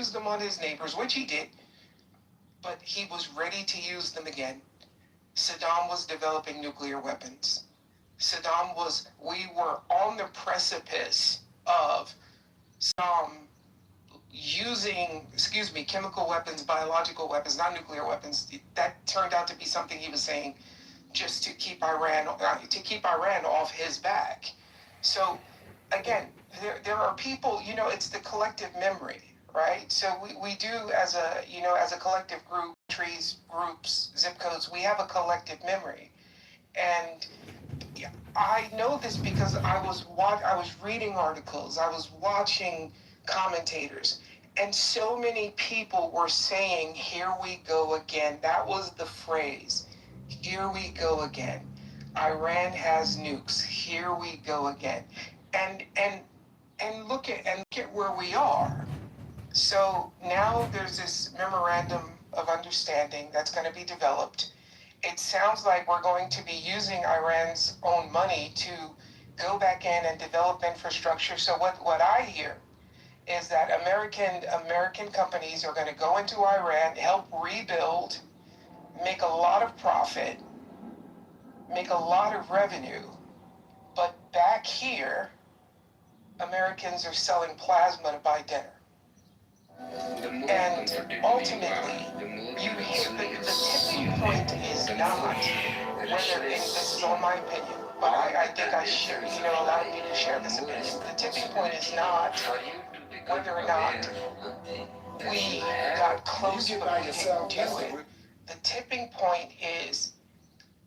used them on his neighbors, which he did, but he was ready to use them again. Saddam was developing nuclear weapons. We were on the precipice of Saddam using, chemical weapons, biological weapons, not nuclear weapons. That turned out to be something he was saying just to keep Iran off his back. So again, there are people, it's the collective memory, right? So we do as a collective group, trees, groups, zip codes, we have a collective memory. And I know this because I was reading articles, I was watching commentators, and so many people were saying, "Here we go again." That was the phrase. Here we go again. Iran has nukes. Here we go again. And look at where we are. So now there's this memorandum of understanding that's going to be developed. It sounds like we're going to be using Iran's own money to go back in and develop infrastructure. So what I hear is that American companies are going to go into Iran, help rebuild, make a lot of profit, make a lot of revenue, but back here, Americans are selling plasma to buy dinner. And ultimately, you hear the tipping point is not whether, and this is all my opinion, but I think I share, a lot of people share this opinion. The tipping point is not whether or not we got close but we didn't do it. The tipping point is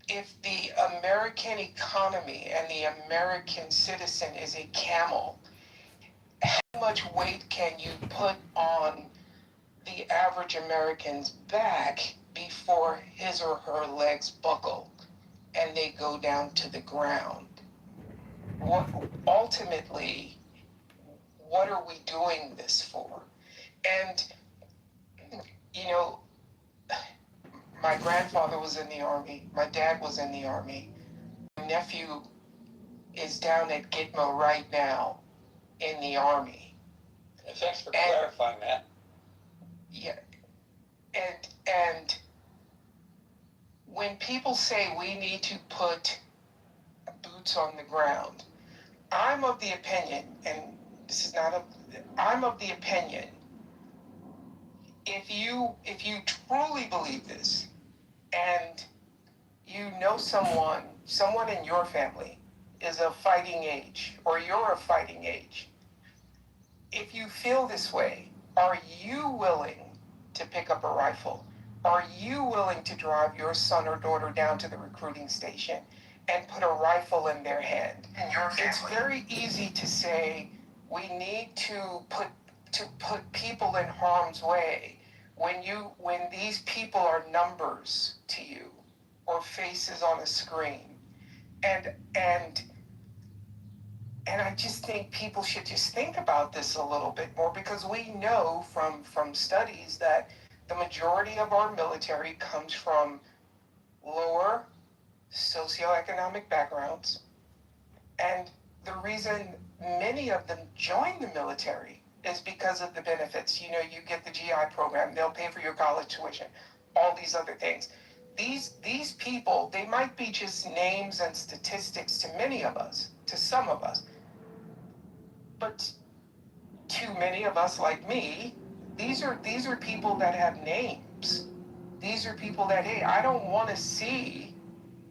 if the American economy and the American citizen is a camel, how much weight can you put on the average American's back before his or her legs buckle and they go down to the ground? Ultimately, what are we doing this for? And, my grandfather was in the Army. My dad was in the Army. My nephew is down at Gitmo right now in the Army. Thanks for clarifying that. Yeah. And when people say we need to put boots on the ground, I'm of the opinion, and I'm of the opinion, if you truly believe this, and someone in your family is of fighting age, or you're of fighting age, if you feel this way, are you willing to pick up a rifle? Are you willing to drive your son or daughter down to the recruiting station and put a rifle in their hand? It's very easy to say we need to put people in harm's way when these people are numbers to you or faces on a screen. And I just think people should just think about this a little bit more, because we know from studies that the majority of our military comes from lower socioeconomic backgrounds. And the reason many of them join the military is because of the benefits. You get the GI program, they'll pay for your college tuition, all these other things. These people, they might be just names and statistics to many of us, to some of us. But to many of us like me, these are people that have names. These are people that, hey, I don't want to see,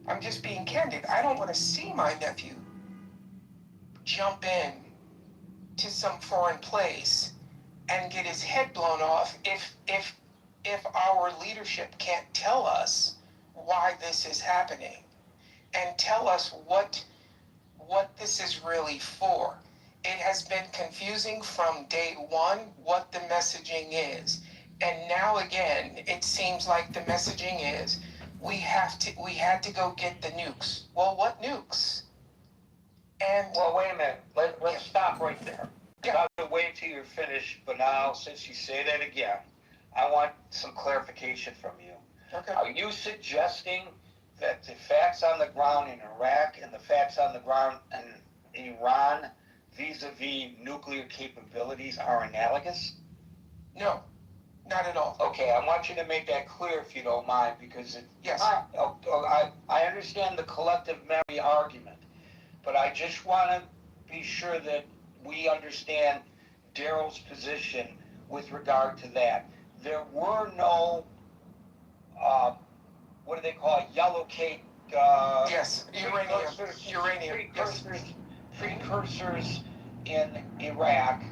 I'm just being candid, I don't want to see my nephew jump in to some foreign place and get his head blown off if our leadership can't tell us why this is happening and tell us what this is really for. It has been confusing from day one what the messaging is. And now again, it seems like the messaging is we had to go get the nukes. Well, what nukes? And well, wait a minute. Let's stop right there. Yeah. I'm going to wait till you're finished, but now, since you say that again, I want some clarification from you. Okay. Are you suggesting that the facts on the ground in Iraq and the facts on the ground in Iran vis-a-vis nuclear capabilities are analogous? No, not at all. Okay, I want you to make that clear if you don't mind, because Yes. I understand the collective memory argument, but I just want to be sure that we understand Daryl's position with regard to that. There were no, what do they call it, yellow cake? Yes, uranium. Uranium. Precursors in Iraq,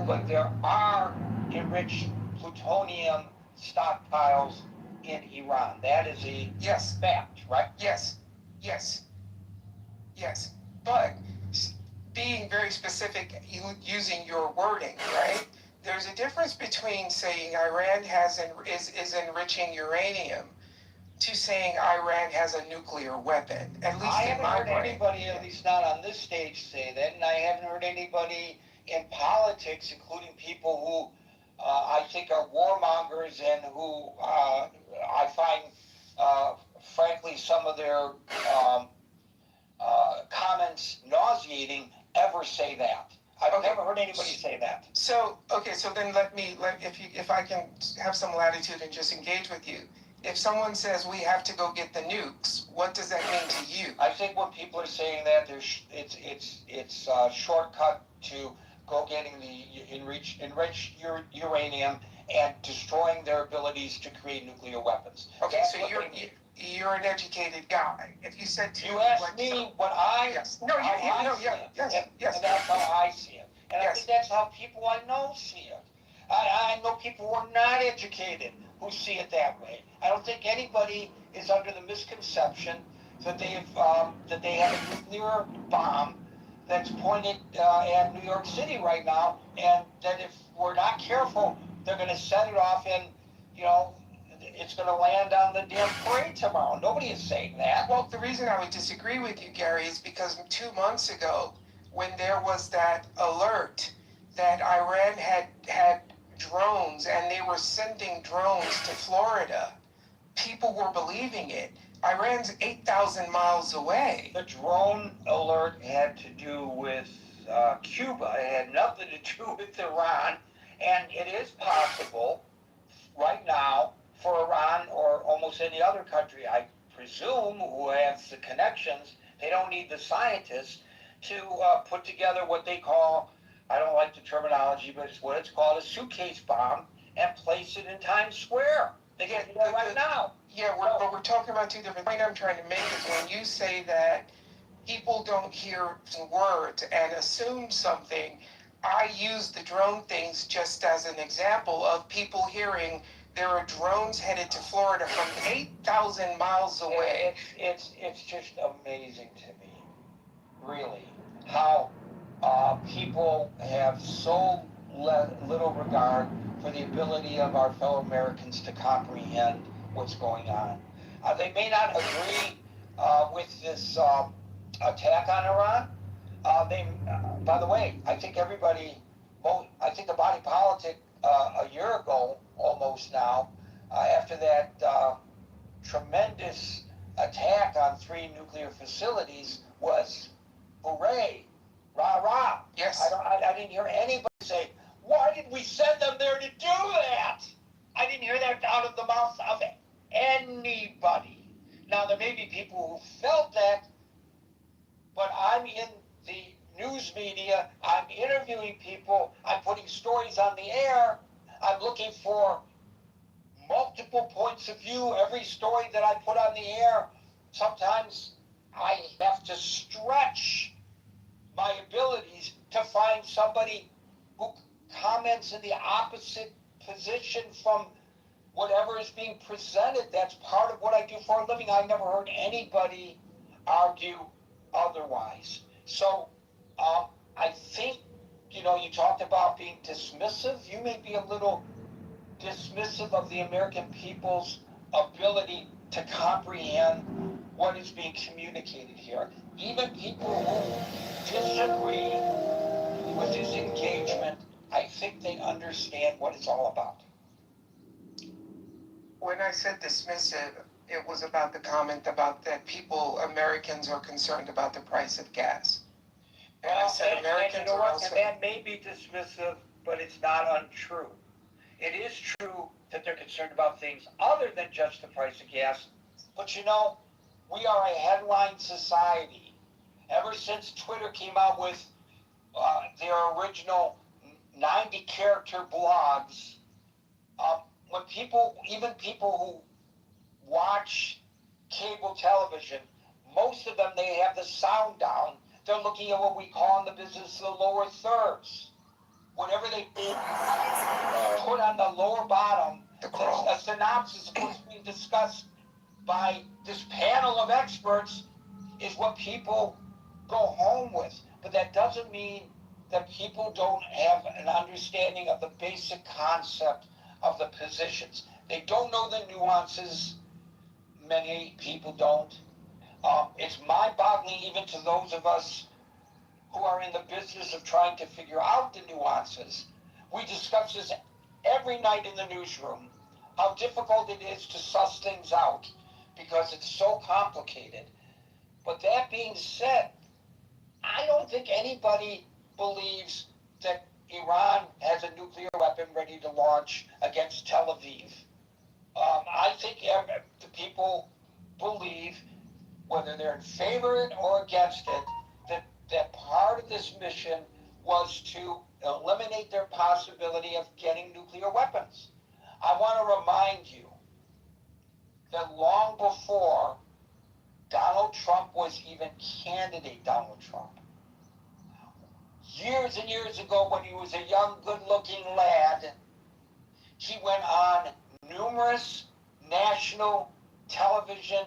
but there are enriched plutonium stockpiles in Iran. That is a Yes. fact, right? Yes. Yes. Yes. But being very specific, using your wording, right? There's a difference between saying Iran is enriching uranium to saying Iran has a nuclear weapon. At least I in haven't my heard brain. anybody, at least not on this stage, say that, and I haven't heard anybody in politics, including people who I think are warmongers and who I find, frankly, some of their comments nauseating, ever say that. I've Okay. never heard anybody say that. So, okay, so then if I can have some latitude and just engage with you. If someone says we have to go get the nukes, what does that mean to you? I think when people are saying that, it's a shortcut to go getting the enriched uranium and destroying their abilities to create nuclear weapons. Okay, so you're an educated guy. If you said to you asked me what I yes, no, yes, and that's how I see it, and yes. I think that's how people I know see it. I know people who are not educated who see it that way. I don't think anybody is under the misconception that they have a nuclear bomb that's pointed at New York City right now, and that if we're not careful, they're going to set it off and, it's going to land on the damn parade tomorrow. Nobody is saying that. Well, the reason I would disagree with you, Gary, is because 2 months ago, when there was that alert that Iran had drones and they were sending drones to Florida, people were believing it. Iran's 8,000 miles away. The drone alert had to do with Cuba. It had nothing to do with Iran. And it is possible right now for Iran or almost any other country, I presume, who has the connections, they don't need the scientists to put together what they call, I don't like the terminology, but it's what it's called, a suitcase bomb, and place it in Times Square. They can do that right now. Yeah, but we're talking about two different things. The point I'm trying to make is when you say that people don't hear words and assume something, I use the drone things just as an example of people hearing there are drones headed to Florida from 8,000 miles away. It's just amazing to me, really, how people have so little regard for the ability of our fellow Americans to comprehend what's going on. They may not agree with this attack on Iran. By the way, I think I think the body politic a year ago, almost now, after that tremendous attack on 3 nuclear facilities was, hooray, rah, rah. Yes. I didn't hear anybody say, why did we send them there to do that? I didn't hear that out of the mouth of anybody. Now, there may be people who felt that, but I'm in the news media, I'm interviewing people, I'm putting stories on the air, I'm looking for multiple points of view. Every story that I put on the air, sometimes I have to stretch my abilities to find somebody who comments in the opposite position from whatever is being presented. That's part of what I do for a living. I never heard anybody argue otherwise. So I think, you talked about being dismissive. You may be a little dismissive of the American people's ability to comprehend what is being communicated here. Even people who disagree with this engagement, I think they understand what it's all about. When I said dismissive, it was about the comment about that Americans are concerned about the price of gas. And I said Americans and you know what? And that may be dismissive, but it's not untrue. It is true that they're concerned about things other than just the price of gas. But you know, we are a headline society. Ever since Twitter came out with their original 90 character blogs, when people, even people who watch cable television, most of them, they have the sound down. They're looking at what we call in the business the lower thirds. Whatever they put on the lower bottom, a synopsis of what's being discussed by this panel of experts is what people go home with. But that doesn't mean that people don't have an understanding of the basic concept of the positions. They don't know the nuances. Many people don't. It's mind-boggling even to those of us who are in the business of trying to figure out the nuances. We discuss this every night in the newsroom, how difficult it is to suss things out because it's so complicated. But that being said, I don't think anybody believes that Iran has a nuclear weapon ready to launch against Tel Aviv. I think the people believe, whether they're in favor of it or against it, that part of this mission was to eliminate their possibility of getting nuclear weapons. I want to remind you that long before Donald Trump was even candidate Donald Trump, years and years ago when he was a young, good-looking lad, he went on numerous national television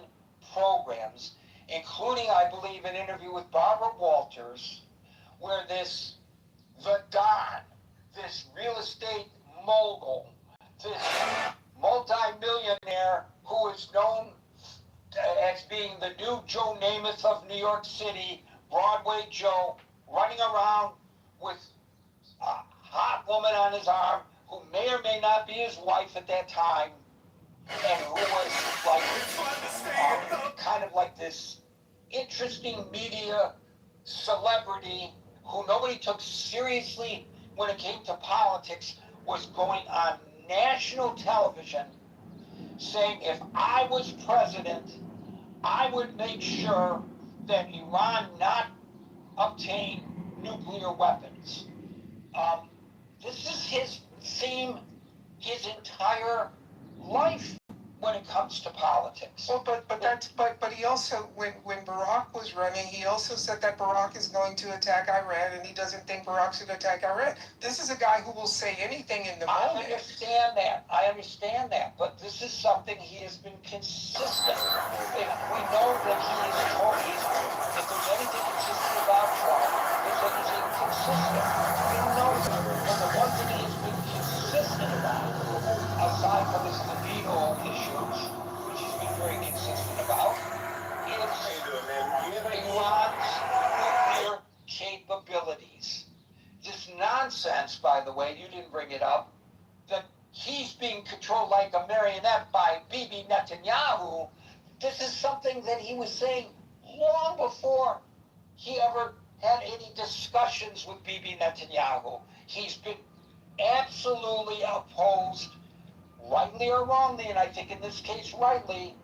programs, including, I believe, an interview with Barbara Walters, where the Don, this real estate mogul, this multi-millionaire who is known as being the new Joe Namath of New York City, Broadway Joe, running around with a hot woman on his arm who may or may not be his wife at that time, and who was like kind of like this interesting media celebrity who nobody took seriously when it came to politics, was going on national television saying, if I was president, I would make sure that Iran not obtain nuclear weapons. This is his theme, his entire life when it comes to politics. Well, but he also, when Barack was running, he also said that Barack is going to attack Iran, and he doesn't think Barack should attack Iran. This is a guy who will say anything in the moment. I understand that, but this is something he has been consistent. We know that he is totally, if there's anything consistent about Trump, it's that he's inconsistent. We know that. But the one thing he's been consistent about, aside from his libido issues, which he's been very consistent about, is Iran's nuclear capabilities. This nonsense, by the way, you didn't bring it up, that he's being controlled like a marionette by Bibi Netanyahu. This is something that he was saying long before he ever had any discussions with Bibi Netanyahu. He's been absolutely opposed, rightly or wrongly, and I think in this case rightly,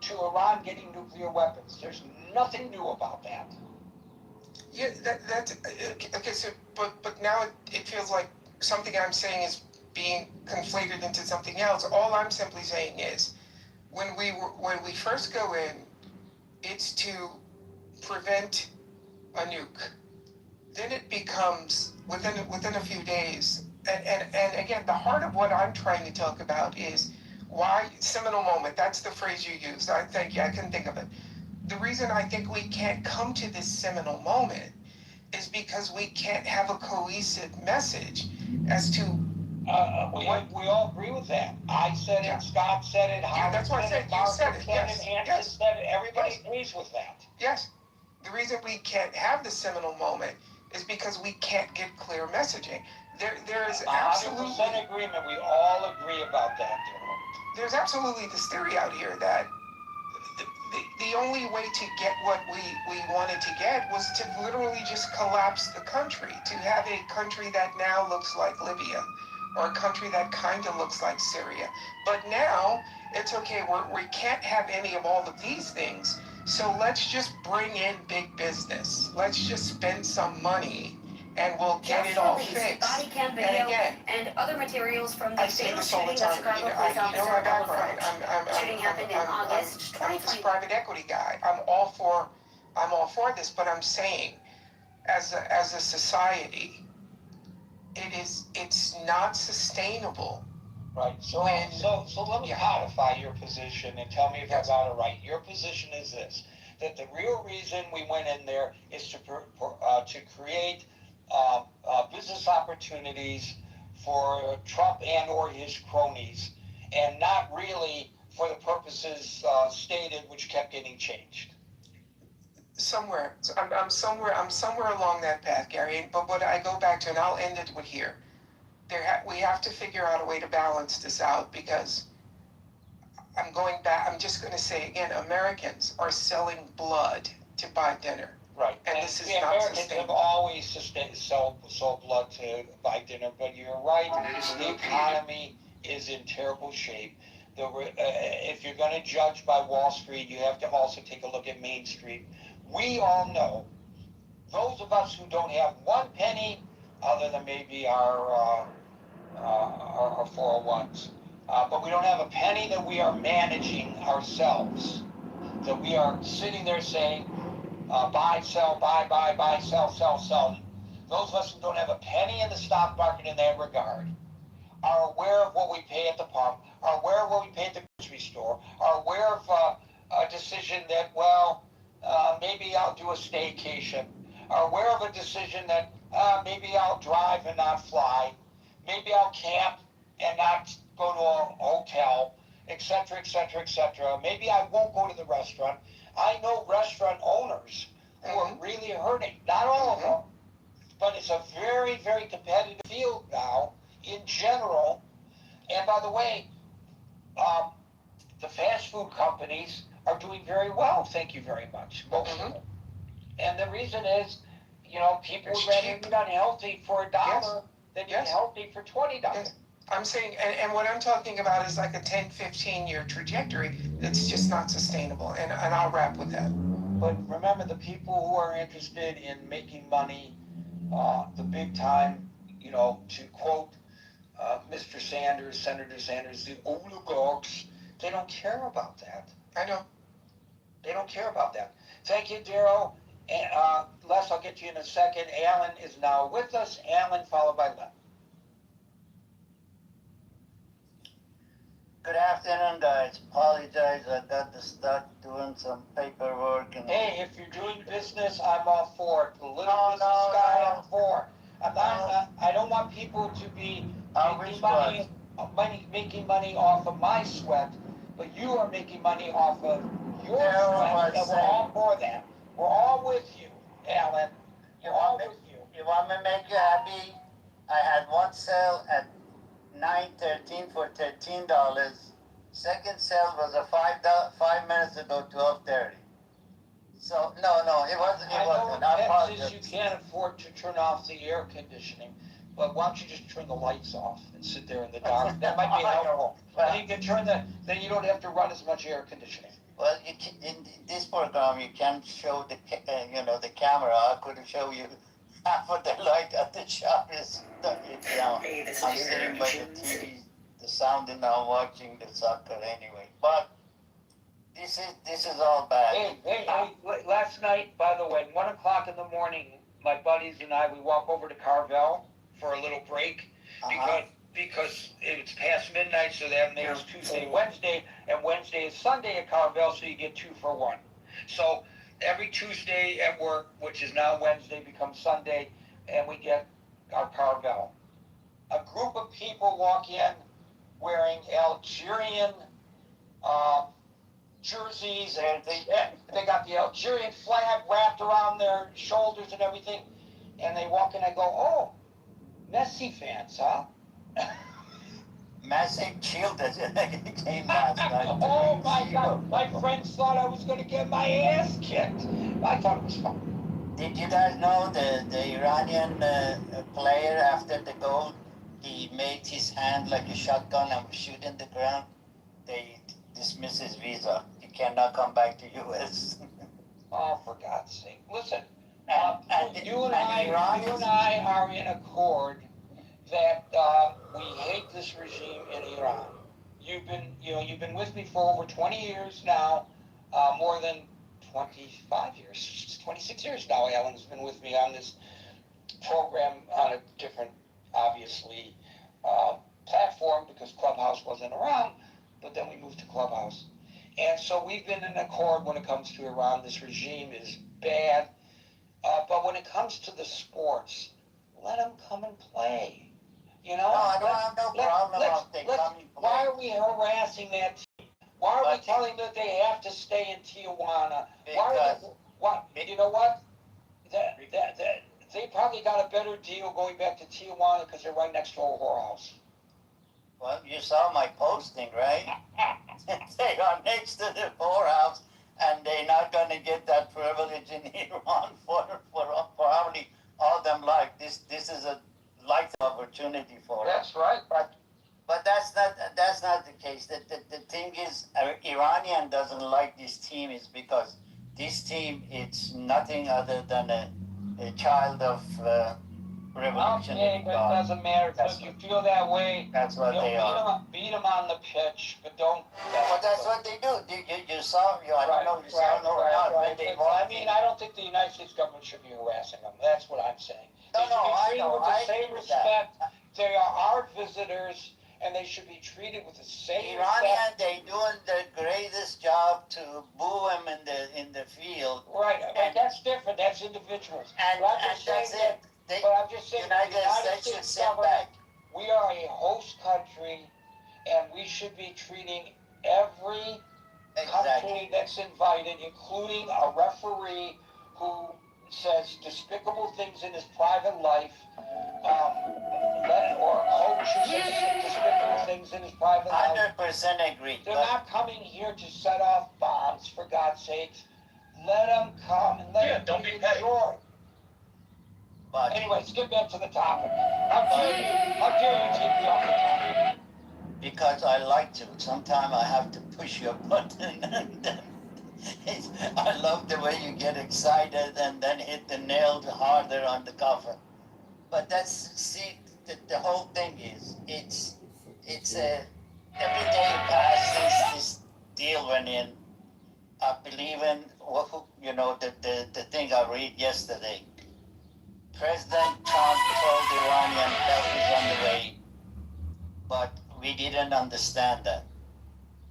to Iran getting nuclear weapons. There's nothing new about that. Yeah, that's okay. So, but now it feels like something I'm saying is being conflated into something else. All I'm simply saying is, when we first go in, it's to prevent a nuke. Then it becomes within a few days. And again, the heart of what I'm trying to talk about is why seminal moment. That's the phrase you used. Thank you. I couldn't think of it. The reason I think we can't come to this seminal moment is because we can't have a cohesive message as to we all agree with that. I said it, Scott said it, that's why I said you said it. Yes. Said it. Everybody agrees with that. Yes. The reason we can't have the seminal moment is because we can't get clear messaging. There is absolutely 100% agreement. We all agree about that. There's absolutely this theory out here that the only way to get what we wanted to get was to literally just collapse the country, to have a country that now looks like Libya, or a country that kind of looks like Syria. But now it's okay. We can't have any of all of these things. So let's just bring in big business. Let's just spend some money and we'll get it all fixed. Body cam video and again, and other materials from the I say fatal this all the shooting of time. Chicago You know, police you know officer my Ella background. Froch. Shooting happened in August I'm this 2020. private equity guy. I'm all for this, but I'm saying, as a society, it's not sustainable. Right. So let me codify your position and tell me if Yes. I got it right. Your position is this: that the real reason we went in there is to create business opportunities for Trump and or his cronies, and not really for the purposes stated, which kept getting changed. Somewhere, I'm somewhere along that path, Gary. But what I go back to, and I'll end it with here. We have to figure out a way to balance this out, because I'm going back. I'm just going to say again, Americans are selling blood to buy dinner. Right. And this is the not Americans sustainable. have always sold blood to buy dinner, but you're right. The economy is in terrible shape. If you're going to judge by Wall Street, you have to also take a look at Main Street. We all know, those of us who don't have one penny, other than maybe our 401s, but we don't have a penny that we are managing ourselves, that we are sitting there saying, buy, sell, buy, sell. Those of us who don't have a penny in the stock market in that regard are aware of what we pay at the pump, are aware of what we pay at the grocery store, are aware of a decision that, well, maybe I'll do a staycation, are aware of a decision that maybe I'll drive and not fly, maybe I'll camp and not go to a hotel, etc., etc., etc. Maybe I won't go to the restaurant. I know restaurant owners who are really hurting. Not all of them, but it's a very, very competitive field now in general. And by the way, the fast food companies are doing very well. Thank you very much. Most of them. And the reason is, people would rather eat unhealthy for $1 than eat healthy for $20. Yes. I'm saying, and what I'm talking about is like a 10, 15-year trajectory that's just not sustainable. And I'll wrap with that. But remember, the people who are interested in making money, the big time, to quote Mr. Sanders, Senator Sanders, the oligarchs, they don't care about that. I know. They don't care about that. Thank you, Darryl. Les, I'll get to you in a second. Alan is now with us. Alan, followed by Len. Good afternoon, guys. Apologize, I got stuck doing some paperwork and. Hey, if you're doing business, I'm all for it. The little business guy, I'm for. I don't want people to be making money off of my sweat, but you are making money off of your sweat, and we're all for that. We're all with you, Alan. We're all with you. You want me to make you happy? I had one sale at 9:13 for $13. Second sale was a 5 minutes ago, 12:30. So no, it wasn't. I know that says you can't afford to turn off the air conditioning, but why don't you just turn the lights off and sit there in the dark? That might be helpful. And you can then you don't have to run as much air conditioning. Well, in this program you can't show the camera. I could show you half of the light at the shop is down. I'm sitting by the TV, the sound, and I'm watching the soccer anyway. But this is all bad. Hey, last night, by the way, 1 o'clock in the morning, my buddies and I, we walk over to Carvel for a little break because it's past midnight, so that makes Tuesday, Wednesday, and Wednesday is Sunday at Carvel, so you get 2 for 1. So every Tuesday at work, which is now Wednesday, becomes Sunday, and we get our Carvel. A group of people walk in wearing Algerian jerseys, and they got the Algerian flag wrapped around their shoulders and everything, and they walk in. I go, "Oh, Messi fans, huh?" Messi chilled as a game last night. Oh my God! My friends thought I was going to get my ass kicked. I thought it was fun. Did you guys know the Iranian player after the goal he made his hand like a shotgun and was shooting the ground, they dismiss his visa. He cannot come back to U.S. Oh, for God's sake! Listen, you and Iranians, I are in accord that we hate this regime in Iran. You've been with me for over 20 years now, more than 25 years, 26 years now. Alan's been with me on this program on a different, obviously, platform because Clubhouse wasn't around, but then we moved to Clubhouse. And so we've been in accord when it comes to Iran. This regime is bad. But when it comes to the sports, let them come and play. You know? no, I don't have no problem about they coming. Why are we harassing that team? Why are we telling them that they have to stay in Tijuana? You know what? They probably got a better deal going back to Tijuana because they're right next to a whorehouse. Well, you saw my posting, right? They are next to the whorehouse, and they're not going to get that privilege in Iran for probably all them life. This is a life opportunity for them. That's right, But that's not the case. The thing is, Iranian doesn't like this team is because this team it's nothing other than a child of revolutionary but it doesn't matter. If you feel that way, that's what they are. Beat them on the pitch, but don't. Well, that's what they do. You saw, I don't know if you saw them or not. When they I mean, I don't think the United States government should be harassing them. That's what I'm saying. No, They should be I treated know. with the I same agree with respect. that. They are our visitors, and they should be treated with the same Iranian, respect. they doing the greatest job to boo him in the field. Right, but that's different. That's individuals. And that's it. But I'm just saying, the United States government, we are a host country, and we should be treating every country that's invited, including a referee who says despicable things in his private life, or a coach who says despicable things in his private life. 100% agree. They're not coming here to set off bombs, for God's sakes. Let them come and let them enjoy. But anyway, skip back to the topic. How dare you take me off the topic? Because I like to. Sometimes I have to push your button. And then I love the way you get excited and then hit the nail harder on the coffin. But the whole thing is, it's a, every day you pass since this deal went in, I believe in, the thing I read yesterday. President Trump told the Iranian help is on the way, but we didn't understand that.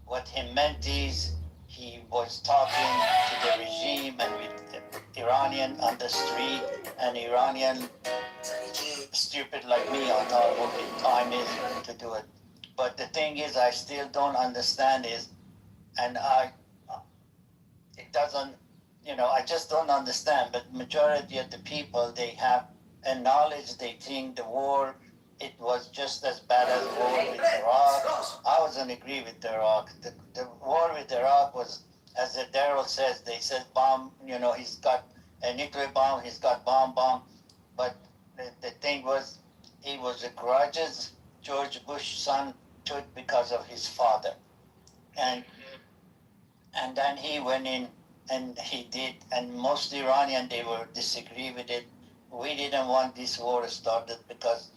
What he meant is he was talking to the regime and with the Iranian on the street, and Iranian stupid like me, I know what the time is to do it. But the thing is, I still don't understand is, and it doesn't, I just don't understand. But majority of the people, they have a knowledge, they think the war, it was just as bad as the war with Iraq. I wasn't agree with Iraq. The war with Iraq was, as Daryl says, they said bomb, he's got a nuclear bomb, he's got bomb. But the thing was, it was a grudges George Bush's son took because of his father. And then he went in and he did, and most Iranian, they were disagree with it. We didn't want this war started because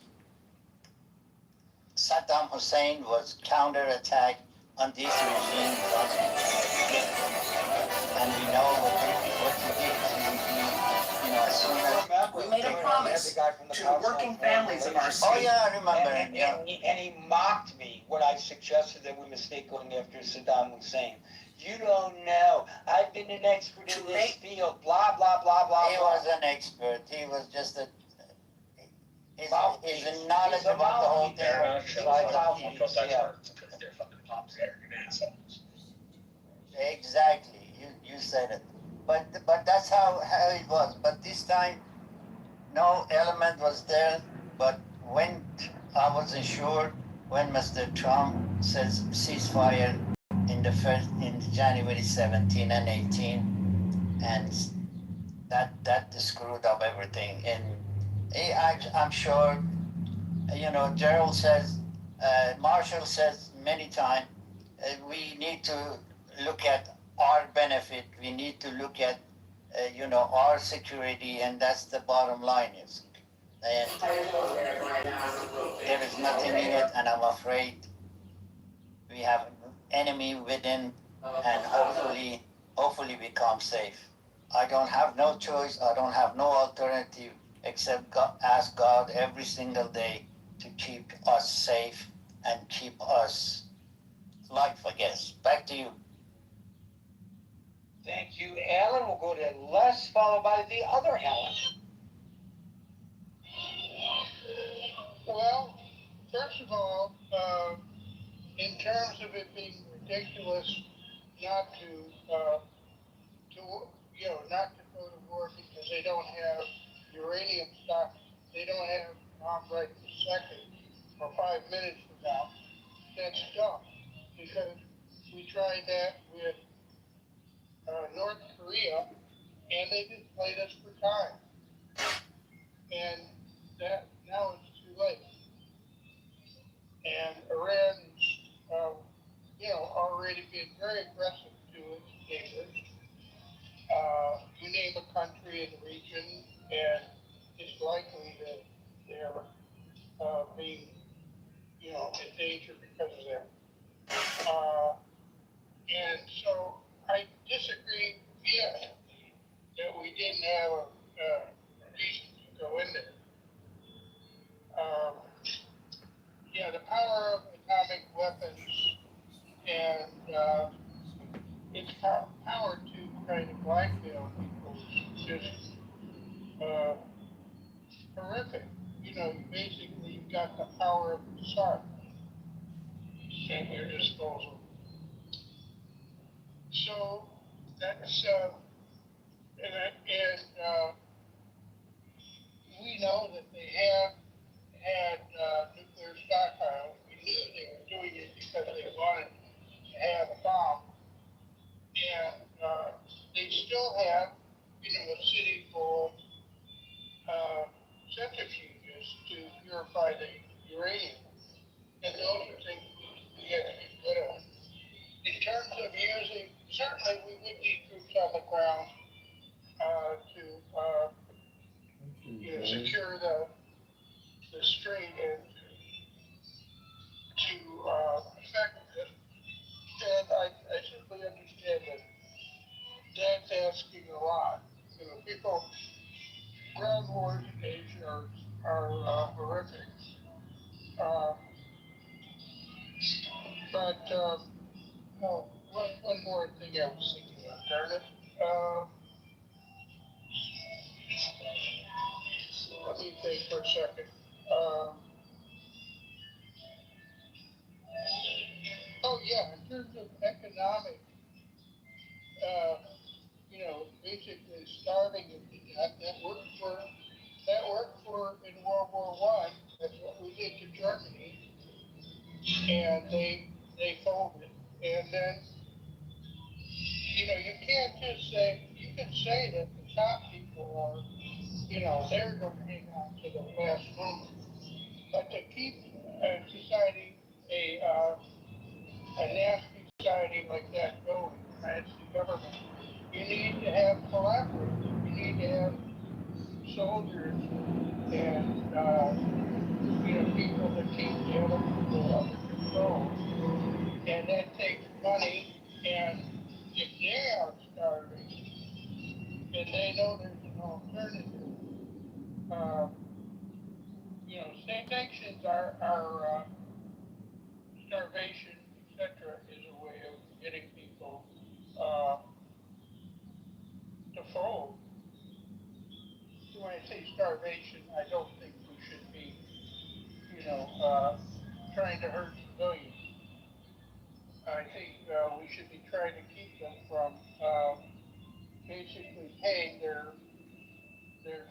Saddam Hussein was counterattack on this regime, and we know what he did. As soon as We made a promise to working families of our state. oh yeah, I remember him. And he mocked me when I suggested that we mistake going after Saddam Hussein. You don't know. I've been an expert in this field. Blah blah blah blah. He was an expert. He was just his knowledge about the whole thing. They're experts because they're fucking pops arrogant assholes. Exactly. You said it. But that's how it was. But this time, no element was there. But when I wasn't sure when Mr. Trump says ceasefire in January 17 and 18, and that screwed up everything. And I'm sure Gerald says, Marshall says many times, we need to look at our benefit. We need to look at, our security, and that's the bottom line is. And there is nothing in it, and I'm afraid we have an enemy within, and hopefully become safe. I don't have no choice. I don't have no alternative except ask God every single day to keep us safe and keep us life, I guess. Back to you. Thank you, Alan. We'll go to Les, followed by the other Alan. Well, first of all, in terms of it being ridiculous not not to go to war because they don't have uranium stock, they don't have bomb right this second or 5 minutes from now, that's dumb. Because we tried that with North Korea, and they just played us for time. And that now it's too late. And Iran's, already been very aggressive to its neighbors. You name a country in the region, and it's likely that they're being, in danger because of that. And so I disagree, that we didn't have a reason to go in there. The power of atomic weapons and its power to kind of blackmail people is just horrific. You've got the power of the sun at your disposal. So that's we know that they have had nuclear stockpiles. We knew they were doing it because they wanted to have a bomb, and they still have, a city full of centrifuges to purify the uranium, and those are things we have to get rid of. In terms of using, certainly we would need troops on the ground to secure the strait and to affect it. And I simply understand that that's asking a lot. People, ground wars in Asia are horrific. But one more thing I was thinking of, darn it. Let me think for a second. In terms of economic, basically starving that worked for in World War I. That's what we did to Germany, and they folded. And then you can't just say you can say that the top people are they're going to hang on to the last moment, but to keep a society a nasty society like that going, that's the government. You need to have collaborators. You need to have soldiers and people that keep the other people under control. And that takes money. And if they are starving, and they know there's an alternative, sanctions are starvation, etc., is a way of getting people to fold. When I say starvation, I don't think we should be, trying to hurt civilians. I think we should be trying to keep them from basically paying their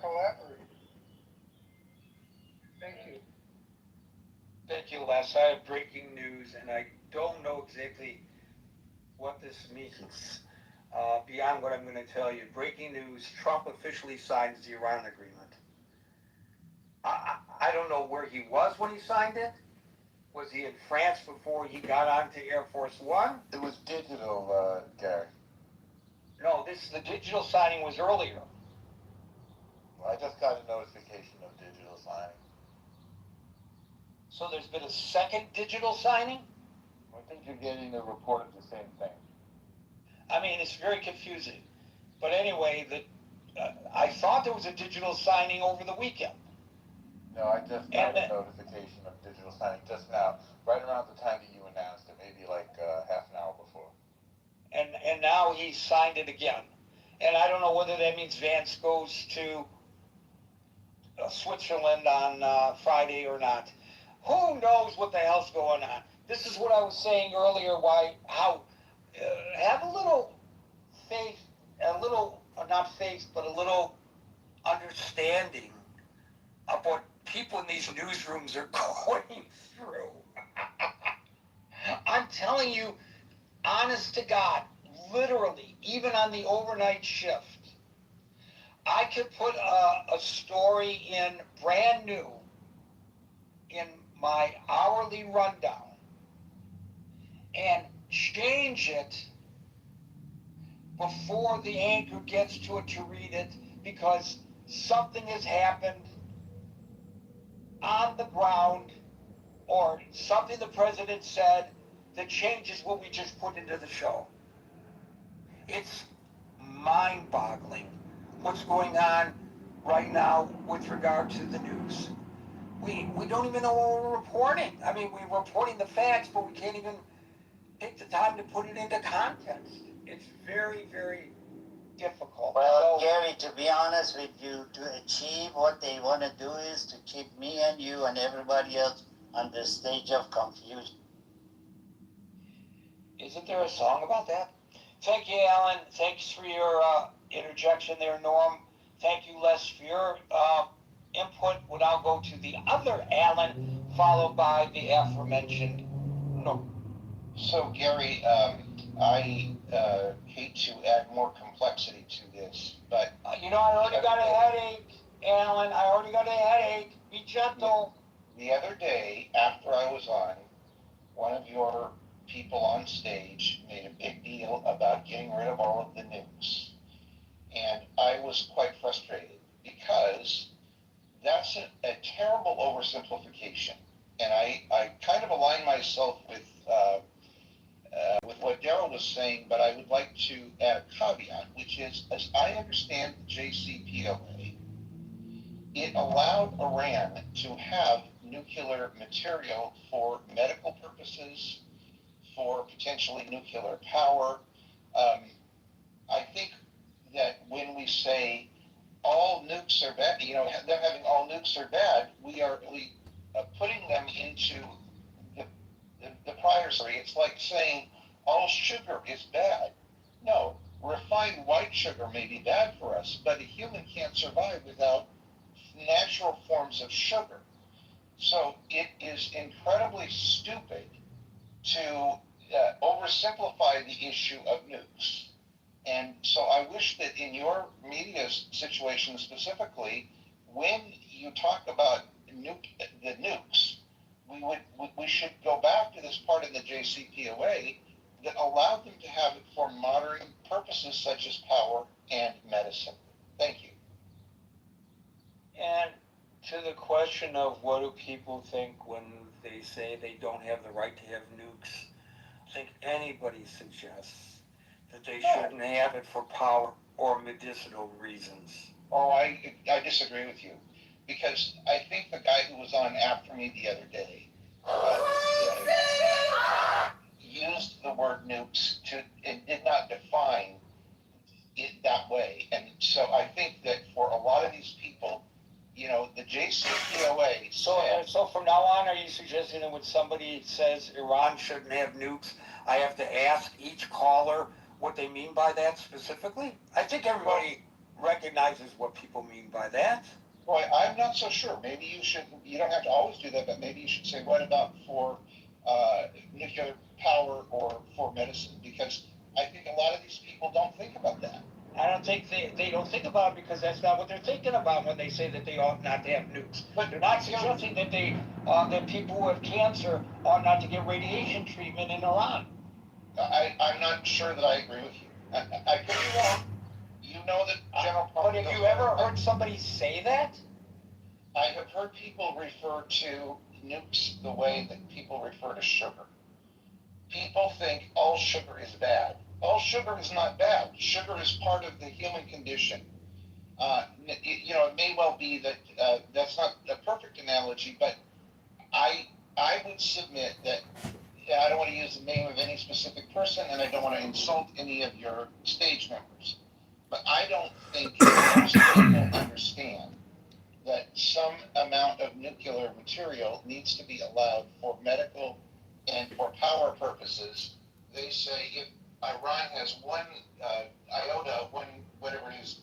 collaborators. Thank you. Thank you, Les. I have breaking news, and I don't know exactly what this means beyond what I'm going to tell you. Breaking news, Trump officially signs the Iran agreement. I don't know where he was when he signed it. Was he in France before he got onto Air Force One? It was digital, Gary. No, the digital signing was earlier. Well, I just got a notification of digital signing. So there's been a second digital signing? I think you're getting a report of the same thing. I mean, it's very confusing. But anyway, I thought there was a digital signing over the weekend. No, I just got a notification of digital signing just now, right around the time that you announced it, maybe like half an hour before. And now he signed it again. And I don't know whether that means Vance goes to Switzerland on Friday or not. Who knows what the hell's going on? This is what I was saying earlier, have a little faith, not faith, but a little understanding of what people in these newsrooms are going through. I'm telling you, honest to God, literally, even on the overnight shift, I could put a story in brand new in my hourly rundown and change it before the anchor gets to it to read it because something has happened on the ground or something the president said that changes what we just put into the show. It's mind-boggling what's going on right now with regard to the news. We don't even know what we're reporting. I mean, we're reporting the facts, but we can't even take the time to put it into context. It's very, very difficult. Well, Gary, to be honest with you, to achieve what they want to do is to keep me and you and everybody else on the stage of confusion. Isn't there a song about that? Thank you, Alan. Thanks for your interjection there, Norm. Thank you, Les, for your input. We'll now go to the other Alan, followed by the aforementioned Norm. So, Gary, I hate to add more complexity to this, but... I already got a headache, Alan. I already got a headache. Be gentle. The other day, after I was on, one of your people on stage made a big deal about getting rid of all of the nukes. And I was quite frustrated because that's a terrible oversimplification. And I kind of align myself with what Daryl was saying, but I would like to add a caveat, which is, as I understand the JCPOA, it allowed Iran to have nuclear material for medical purposes, for potentially nuclear power. I think that when we say all nukes are bad, them having all nukes are bad, we are really putting them into the prior story. It's like saying all sugar is bad. No, refined white sugar may be bad for us, but a human can't survive without natural forms of sugar. So it is incredibly stupid to oversimplify the issue of nukes. And so I wish that in your media situation specifically, when you talk about the nukes, we should go back to this part in the JCPOA that allowed them to have it for modern purposes such as power and medicine. Thank you. And to the question of what do people think when they say they don't have the right to have nukes, I think anybody suggests that they shouldn't have it for power or medicinal reasons. Oh, I disagree with you, because I think the guy who was on after me the other day used the word nukes and did not define it that way. And so I think that for a lot of these people, the JCPOA. So from now on, are you suggesting that when somebody says Iran shouldn't have nukes, I have to ask each caller what they mean by that specifically? I think everybody recognizes what people mean by that. Boy, I'm not so sure. Maybe you don't have to always do that, but maybe you should say, what about for nuclear power or for medicine? Because I think a lot of these people don't think about that. I don't think they don't think about it because that's not what they're thinking about when they say that they ought not to have nukes. But they're not suggesting that that people who have cancer ought not to get radiation treatment in Iran. I'm not sure that I agree with you. I could be wrong. You know that General. But have you ever heard somebody say that? I have heard people refer to nukes the way that people refer to sugar. People think all sugar is bad. All sugar is not bad. Sugar is part of the human condition. It may well be that that's not a perfect analogy, but I would submit that I don't want to use the name of any specific person, and I don't want to insult any of your stage members, but I don't think most people understand that some amount of nuclear material needs to be allowed for medical and for power purposes. They say if Iran has one iota, one whatever it is,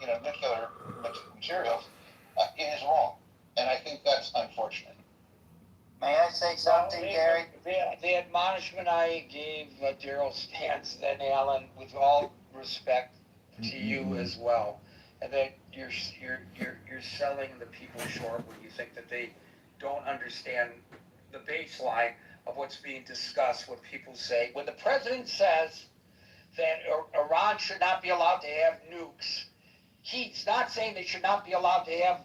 nuclear materials, it is wrong, and I think that's unfortunate. May I say something, Gary? The admonishment I gave Daryl stands then, Alan, with all respect to you as well, and that you're selling the people short when you think that they don't understand the baseline of what's being discussed when people say, when the president says that Iran should not be allowed to have nukes, he's not saying they should not be allowed to have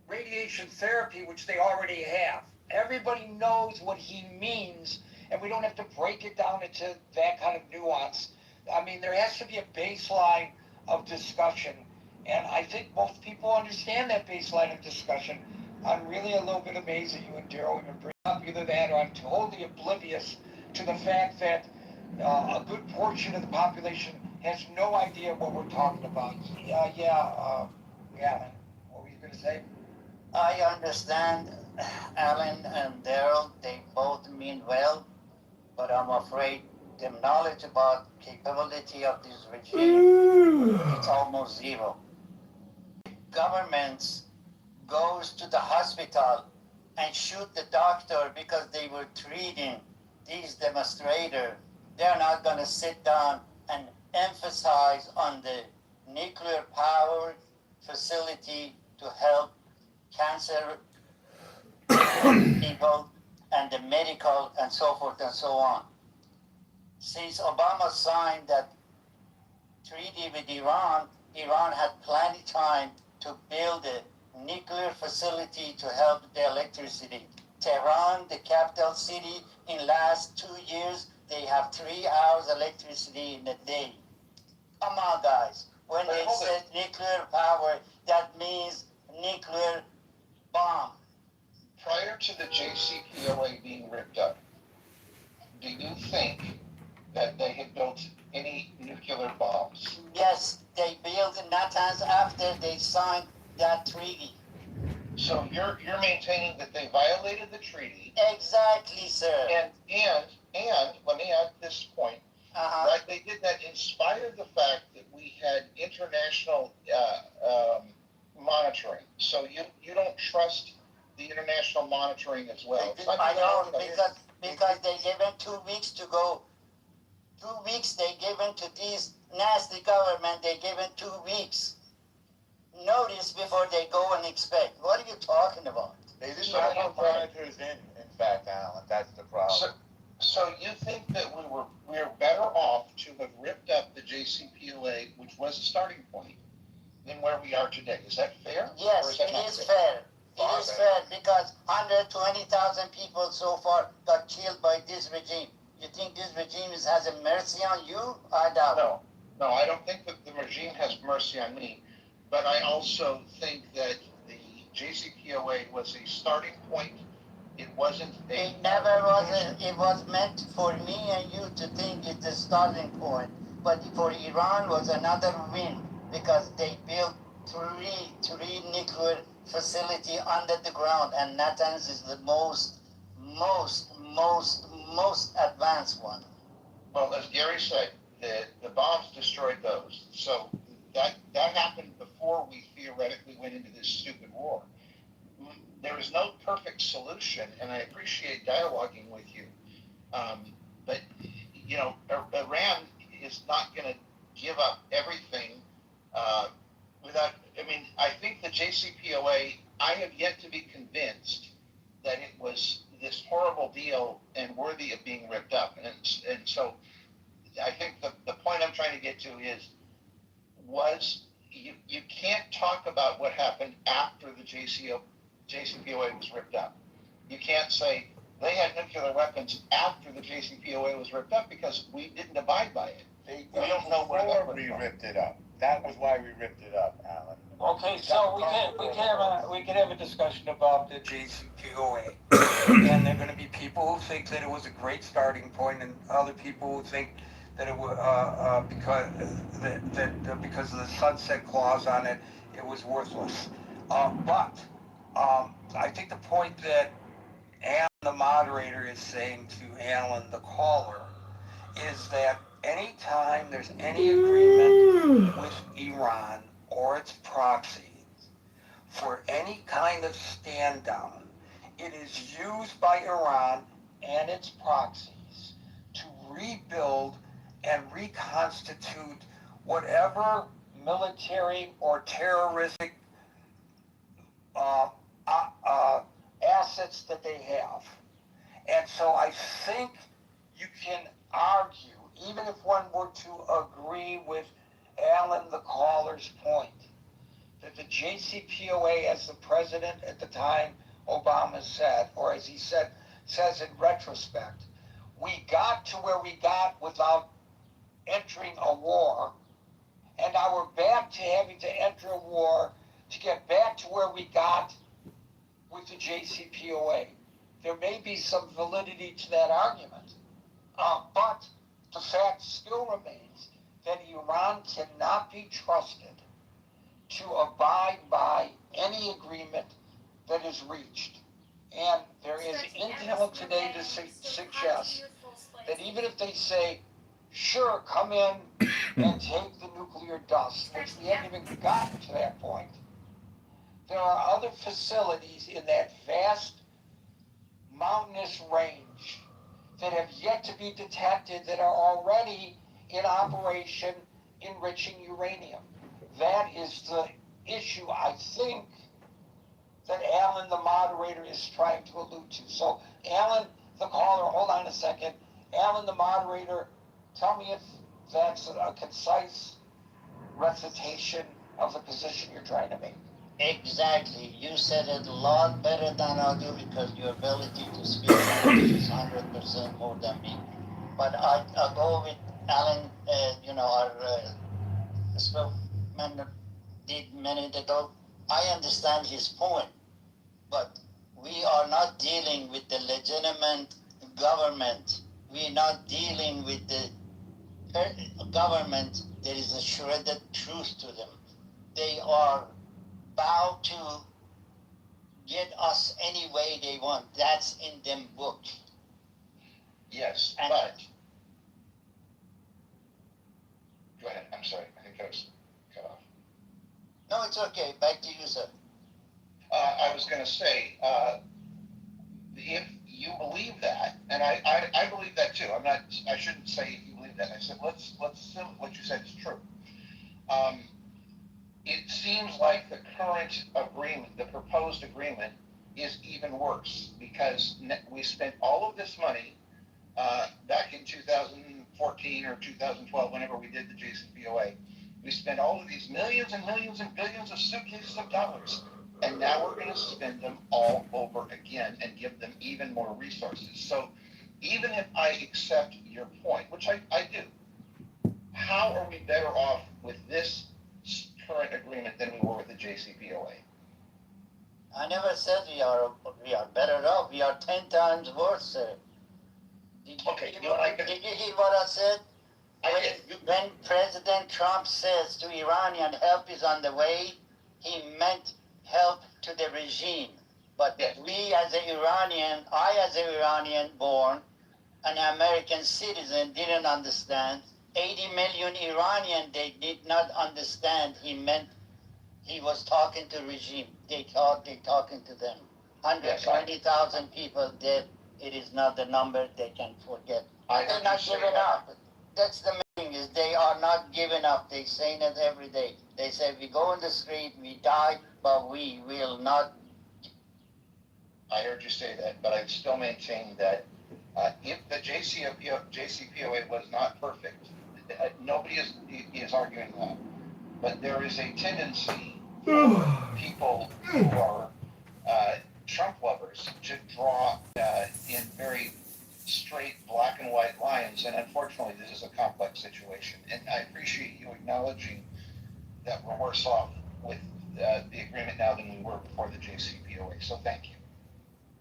radiation therapy, which they already have. Everybody knows what he means, and we don't have to break it down into that kind of nuance. I mean, there has to be a baseline of discussion, and I think most people understand that baseline of discussion. I'm really a little bit amazed at you and Daryl even bring up either that, or I'm totally oblivious to the fact that a good portion of the population has no idea what we're talking about. Alan, what were you going to say? I understand Alan and Daryl, they both mean well, but I'm afraid the knowledge about capability of this regime, it's almost zero. Governments goes to the hospital and shoot the doctor because they were treating these demonstrators. They're not going to sit down and emphasize on the nuclear power facility to help cancer people and the medical and so forth and so on. Since Obama signed that treaty with Iran, Iran had plenty of time to build a nuclear facility to help the electricity. Tehran, the capital city, in last 2 years, they have 3 hours electricity in a day. Come on, guys. When they said nuclear power, that means nuclear bomb. Prior to the JCPOA being ripped up, do you think that they had built any nuclear bombs? Yes, they built Natanz after they signed that treaty. So you're maintaining that they violated the treaty. Exactly, sir. And let me add this point. Right, they did that in spite of the fact that we had international monitoring. So you don't trust the international monitoring as well. I know, because they gave them 2 weeks to go. 2 weeks they given to these nasty government, they given 2 weeks notice before they go and inspect. What are you talking about? They didn't have parameters in fact, Alan. That's the problem. So you think that we're better off to have ripped up the JCPOA, which was a starting point, than where we are today? Is that fair? Yes, it is fair. It is fair because 120,000 people so far got killed by this regime. You think this regime has a mercy on you? I doubt it. No, I don't think that the regime has mercy on me, but I also think that the JCPOA was a starting point. It wasn't a... It never was. It was meant for me and you to think it's a starting point. But for Iran was another win because they built three nuclear facility under the ground, and Natanz is the most advanced one. Well, as Gary said, the bombs destroyed those. So that happened before we theoretically went into this stupid war. There is no perfect solution, and I appreciate dialoguing with you. But Iran is not going to give up everything without. I mean, I think the JCPOA. I have yet to be convinced that it was this horrible deal and worthy of being ripped up. And so I think the point I'm trying to get to is you can't talk about what happened after the JCPOA was ripped up. You can't say they had nuclear weapons after the JCPOA was ripped up because we didn't abide by it. We don't know where that was we from. ripped it up. That was why we ripped it up, Alan. Okay, so we can have a discussion about the JCPOA, and there are going to be people who think that it was a great starting point, and other people who think that it was because of the sunset clause on it, it was worthless. But I think the point that Alan, the moderator, is saying to Alan, the caller, is that anytime there's any agreement with Iran or its proxies for any kind of stand down, it is used by Iran and its proxies to rebuild and reconstitute whatever military or terroristic assets that they have. And so I think you can argue, even if one were to agree with Alan, the caller's point, that the JCPOA, as the president at the time, Obama said, or as he says in retrospect, we got to where we got without entering a war, and now we're back to having to enter a war to get back to where we got with the JCPOA. There may be some validity to that argument, but the fact still remains that Iran cannot be trusted to abide by any agreement that is reached. And there is intel today to suggest that even if they say, sure, come in and take the nuclear dust, which we haven't even gotten to that point, there are other facilities in that vast mountainous range that have yet to be detected that are already in operation enriching uranium. That is the issue, I think, that Alan, the moderator, is trying to allude to. So, Alan, the caller, hold on a second. Alan, the moderator, tell me if that's a concise recitation of the position you're trying to make. Exactly. You said it a lot better than I do because your ability to speak is 100% more than me. But I'll go with Alan, our spokesman did a minute ago. I understand his point, but we are not dealing with the legitimate government. We are not dealing with the government. There is a shredded truth to them. They are bound to get us any way they want. That's in them book. Yes, And but go ahead. I'm sorry. I think I was cut off. no, it's okay. Back to you, sir. I was going to say, if you believe that, and I believe that too. I shouldn't say if you believe that. I said let's assume what you said is true. It seems like the current agreement, the proposed agreement, is even worse because we spent all of this money back in 2014 or 2012, whenever we did the JCPOA. We spent all of these millions and millions and billions of suitcases of dollars, and now we're going to spend them all over again and give them even more resources. So even if I accept your point, which I do, how are we better off with this current agreement than we were with the JCPOA? I never said we are better off. We are 10 times worse, sir. Did you hear what I said? When President Trump says to Iranian help is on the way, he meant help to the regime. But yes. We as an Iranian, I as an Iranian born, an American citizen, didn't understand. 80 million Iranian, they did not understand. He meant he was talking to regime. They thought they talking to them. 120,000 people dead it is not the number they can forget. I They're heard not you say giving that. up. That's the main thing, is they are not giving up. They saying it every day. They say we go in the street, we die, but we will not. I heard you say that, but I still maintain that if the JCPOA was not perfect, nobody is arguing that. But there is a tendency for people who are Trump lovers to draw in very straight black and white lines, and unfortunately, this is a complex situation. And I appreciate you acknowledging that we're worse off with the agreement now than we were before the JCPOA. So thank you.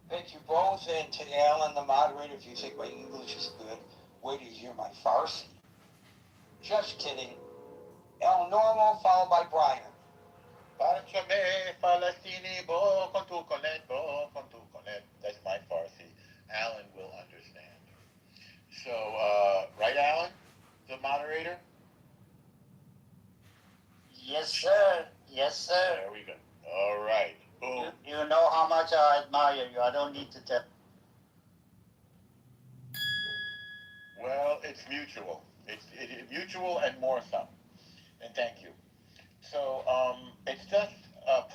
Thank you both, and to Alan, the moderator, if you think my English is good, wait till you hear my Farsi. Just kidding. El Normo, followed by Brian. That's my Farsi. Alan will understand. So, right, Alan, the moderator? Yes, sir. Yes, sir. There we go. All right. Boom. You know how much I admire you. I don't need to tell. Well, it's mutual. It's mutual and more so. And thank you. So, it's just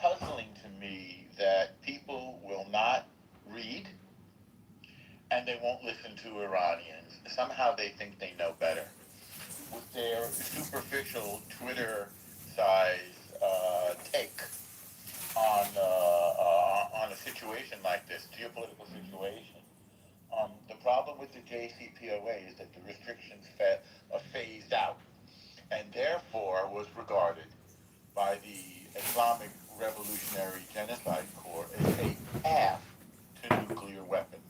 puzzling to me that people will not read and they won't listen to Iranians. Somehow they think they know better. With their superficial Twitter-size take on a situation like this, geopolitical situation. The problem with the JCPOA is that the restrictions are phased out, and therefore was regarded by the Islamic Revolutionary Genocide Corps as a path to nuclear weapons.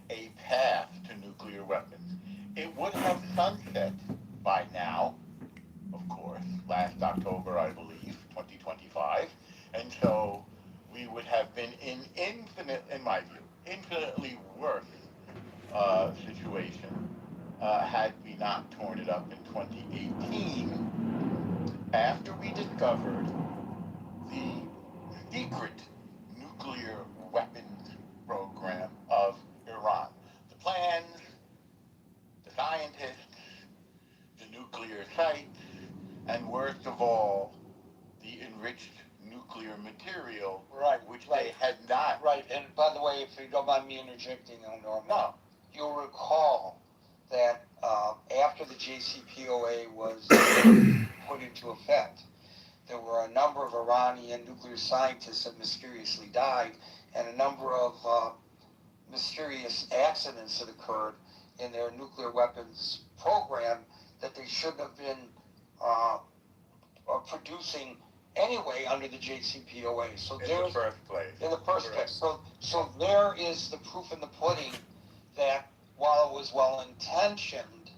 A path to nuclear weapons. It would have sunset by now, of course, last October, I believe, 2025, and so we would have been in my view, infinitely worse situation had we not torn it up in 2018 after we discovered the secret nuclear weapons program of Iran. The plans, the scientists, the nuclear sites, and worst of all, the enriched nuclear material, which they had not. Right, and by the way, if you don't mind me interjecting, El Normo, No. you'll recall that after the JCPOA was put into effect, there were a number of Iranian nuclear scientists that mysteriously died, and a number of mysterious accidents that occurred in their nuclear weapons program that they shouldn't have been producing anyway under the JCPOA. So In the first place. In the first place. So there is the proof in the pudding that while it was well-intentioned,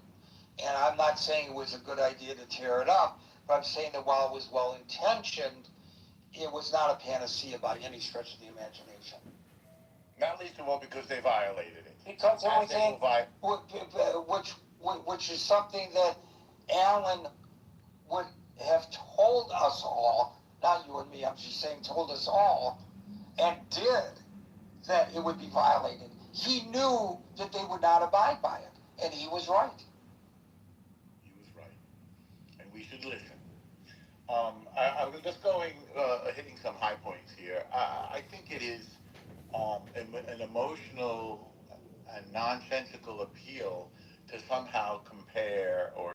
and I'm not saying it was a good idea to tear it up, but I'm saying that while it was well-intentioned, it was not a panacea by any stretch of the imagination. Not least of all because they violated it. Because everything, which is something that Alan would have told us all, not you and me, I'm just saying told us all, and did, that it would be violated. He knew that they would not abide by it, and he was right. He was right. And we should listen. I'm just going, hitting some high points here. I think it is an emotional and nonsensical appeal to somehow compare or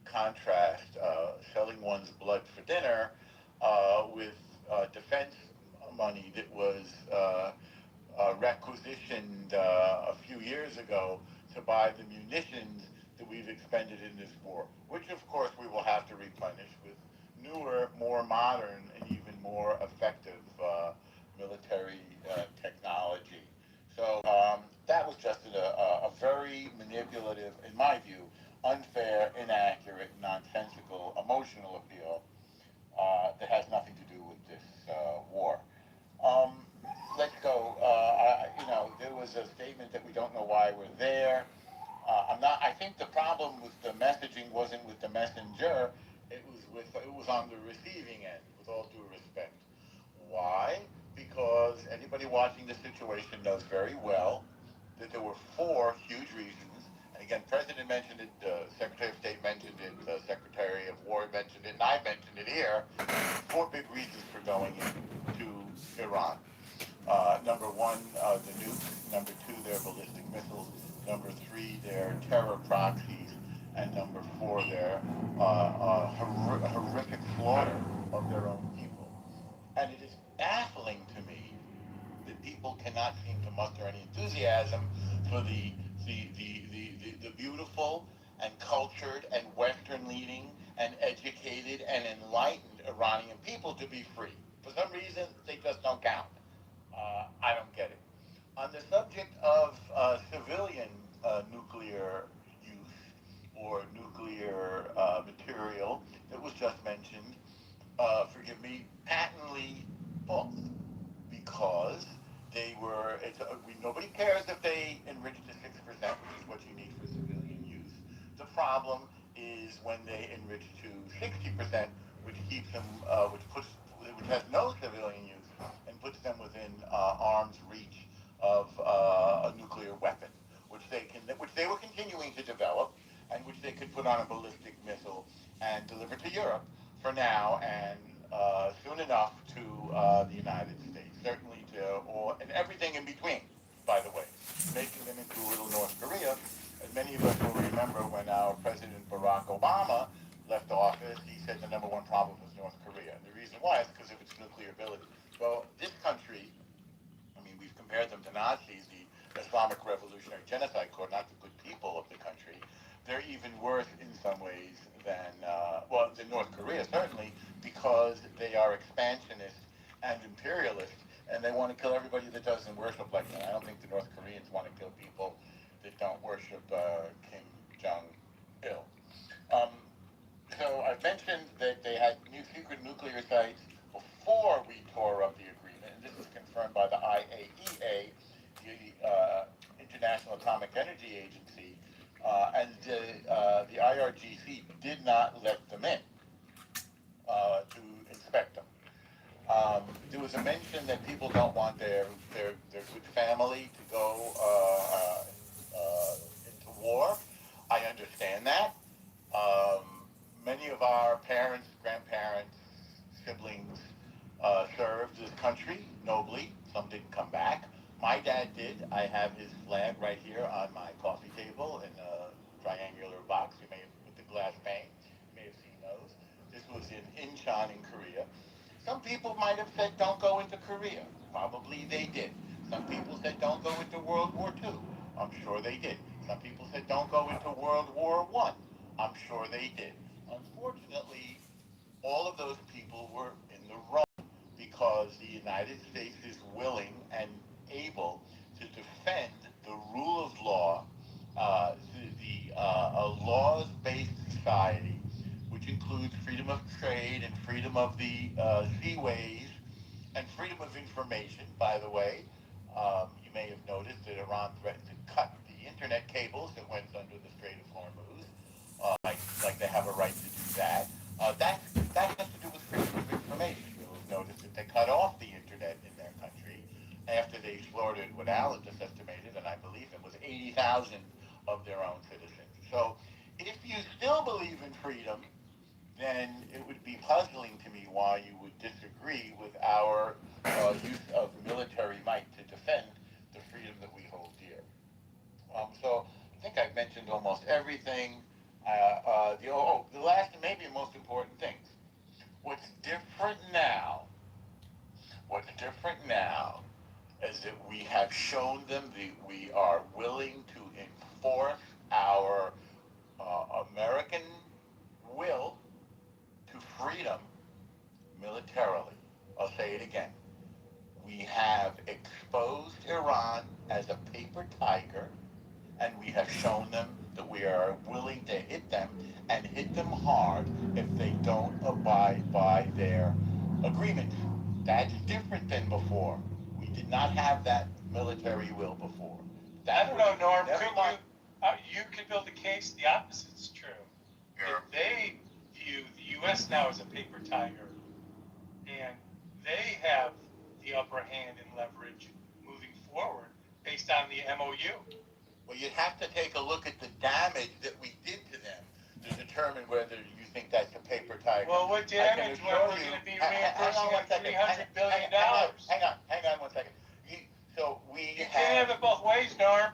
contrast selling one's blood for dinner with defense money that was requisitioned a few years ago to buy the munitions that we've expended in this war, which of course we will have to replenish with newer, more modern, and even more effective military technology. So that was just a very manipulative, in my view, unfair, inaccurate, nonsensical, emotional appeal that has nothing to do with this war. Let's go. There was a statement that we don't know why we're there. I think the problem with the messaging wasn't with the messenger. It was on the receiving end. With all due respect. Why? Because anybody watching the situation knows very well that there were 4 huge reasons. And again, President mentioned it, Secretary of State mentioned it, Secretary of War mentioned it, and I mentioned it here. 4 big reasons for going into Iran. Number 1, the nukes. Number 2, their ballistic missiles. Number 3, their terror proxies. And number 4, their horrific slaughter of their own people. And it is baffling to me that people cannot seem to muster any enthusiasm for the beautiful and cultured and Western-leaning and educated and enlightened Iranian people to be free. For some reason, they just don't count. I don't get it. On the subject of civilian nuclear use or nuclear material that was just mentioned, forgive me, patently false, because they were, nobody cares if they enrich to 6%, which is what you need for civilian use. The problem is when they enrich to 60%, which keeps them, which has no civilian use, and puts them within arm's reach of a nuclear weapon, which they were continuing to develop, and which they could put on a ballistic missile and deliver to Europe for now, and soon enough to the United States, certainly and everything in between, by the way, making them into a little North Korea. As many of us will remember, when our President Barack Obama left office, he said the number 1 problem was North Korea. And the reason why is because of its nuclear ability. Well, this country, I mean, we've compared them to Nazis, the Islamic Revolutionary Genocide Corps, not the good people of the country. They're even worse in some ways than North Korea, certainly, because they are expansionist and imperialist, and they want to kill everybody that doesn't worship like them. I don't think the North Koreans want to kill people that don't worship Kim Jong-il. So I've mentioned that they had secret nuclear sites before we tore up the agreement, and this is confirmed by the IAEA, the International Atomic Energy Agency, and the IRGC did not let them in to inspect them. There was a mention that people don't want their good family to go into war. I understand that. Many of our parents, grandparents, siblings served this country nobly. Some didn't come back. My dad did. I have his flag right here on my coffee table in a triangular box. You may have, with the glass pane. You may have seen those. This was in Incheon in Korea. Some people might have said, don't go into Korea. Probably they did. Some people said, don't go into World War II. I'm sure they did. Some people said, don't go into World War I. I'm sure they did. Unfortunately, all of those people were in the wrong, because the United States is willing and able to defend the rule of law, a laws-based society, which includes freedom of trade and freedom of the seaways and freedom of information, by the way. You may have noticed that Iran threatened to cut the internet cables that went under the Strait of Hormuz, like they have a right to do that. That has to do with freedom of information. You'll have noticed that they cut off the internet in their country after they slaughtered what Alan just estimated, and I believe it was 80,000 of their own citizens. So if you still believe in freedom, then it would be puzzling to me why you would disagree with our use of military might to defend the freedom that we hold dear. So I think I've mentioned almost everything. The last and maybe most important things. What's different now is that we have shown them that we are willing to enforce our American will to freedom militarily. I'll say it again. We have exposed Iran as a paper tiger, and we have shown them that we are willing to hit them, and hit them hard, if they don't abide by their agreements. That's different than before. We did not have that military will before. I don't know, Norm. You could build a case the opposite's true. Yeah. If they view the U.S. now as a paper tiger, and they have the upper hand and leverage moving forward, based on the MOU. Well, you'd have to take a look at the damage that we did to them to determine whether you think that's a paper tiger. Well, what damage when we're going to be reimbursing them $300 billion? Hang on 1 second. You can't have it both ways, Norm.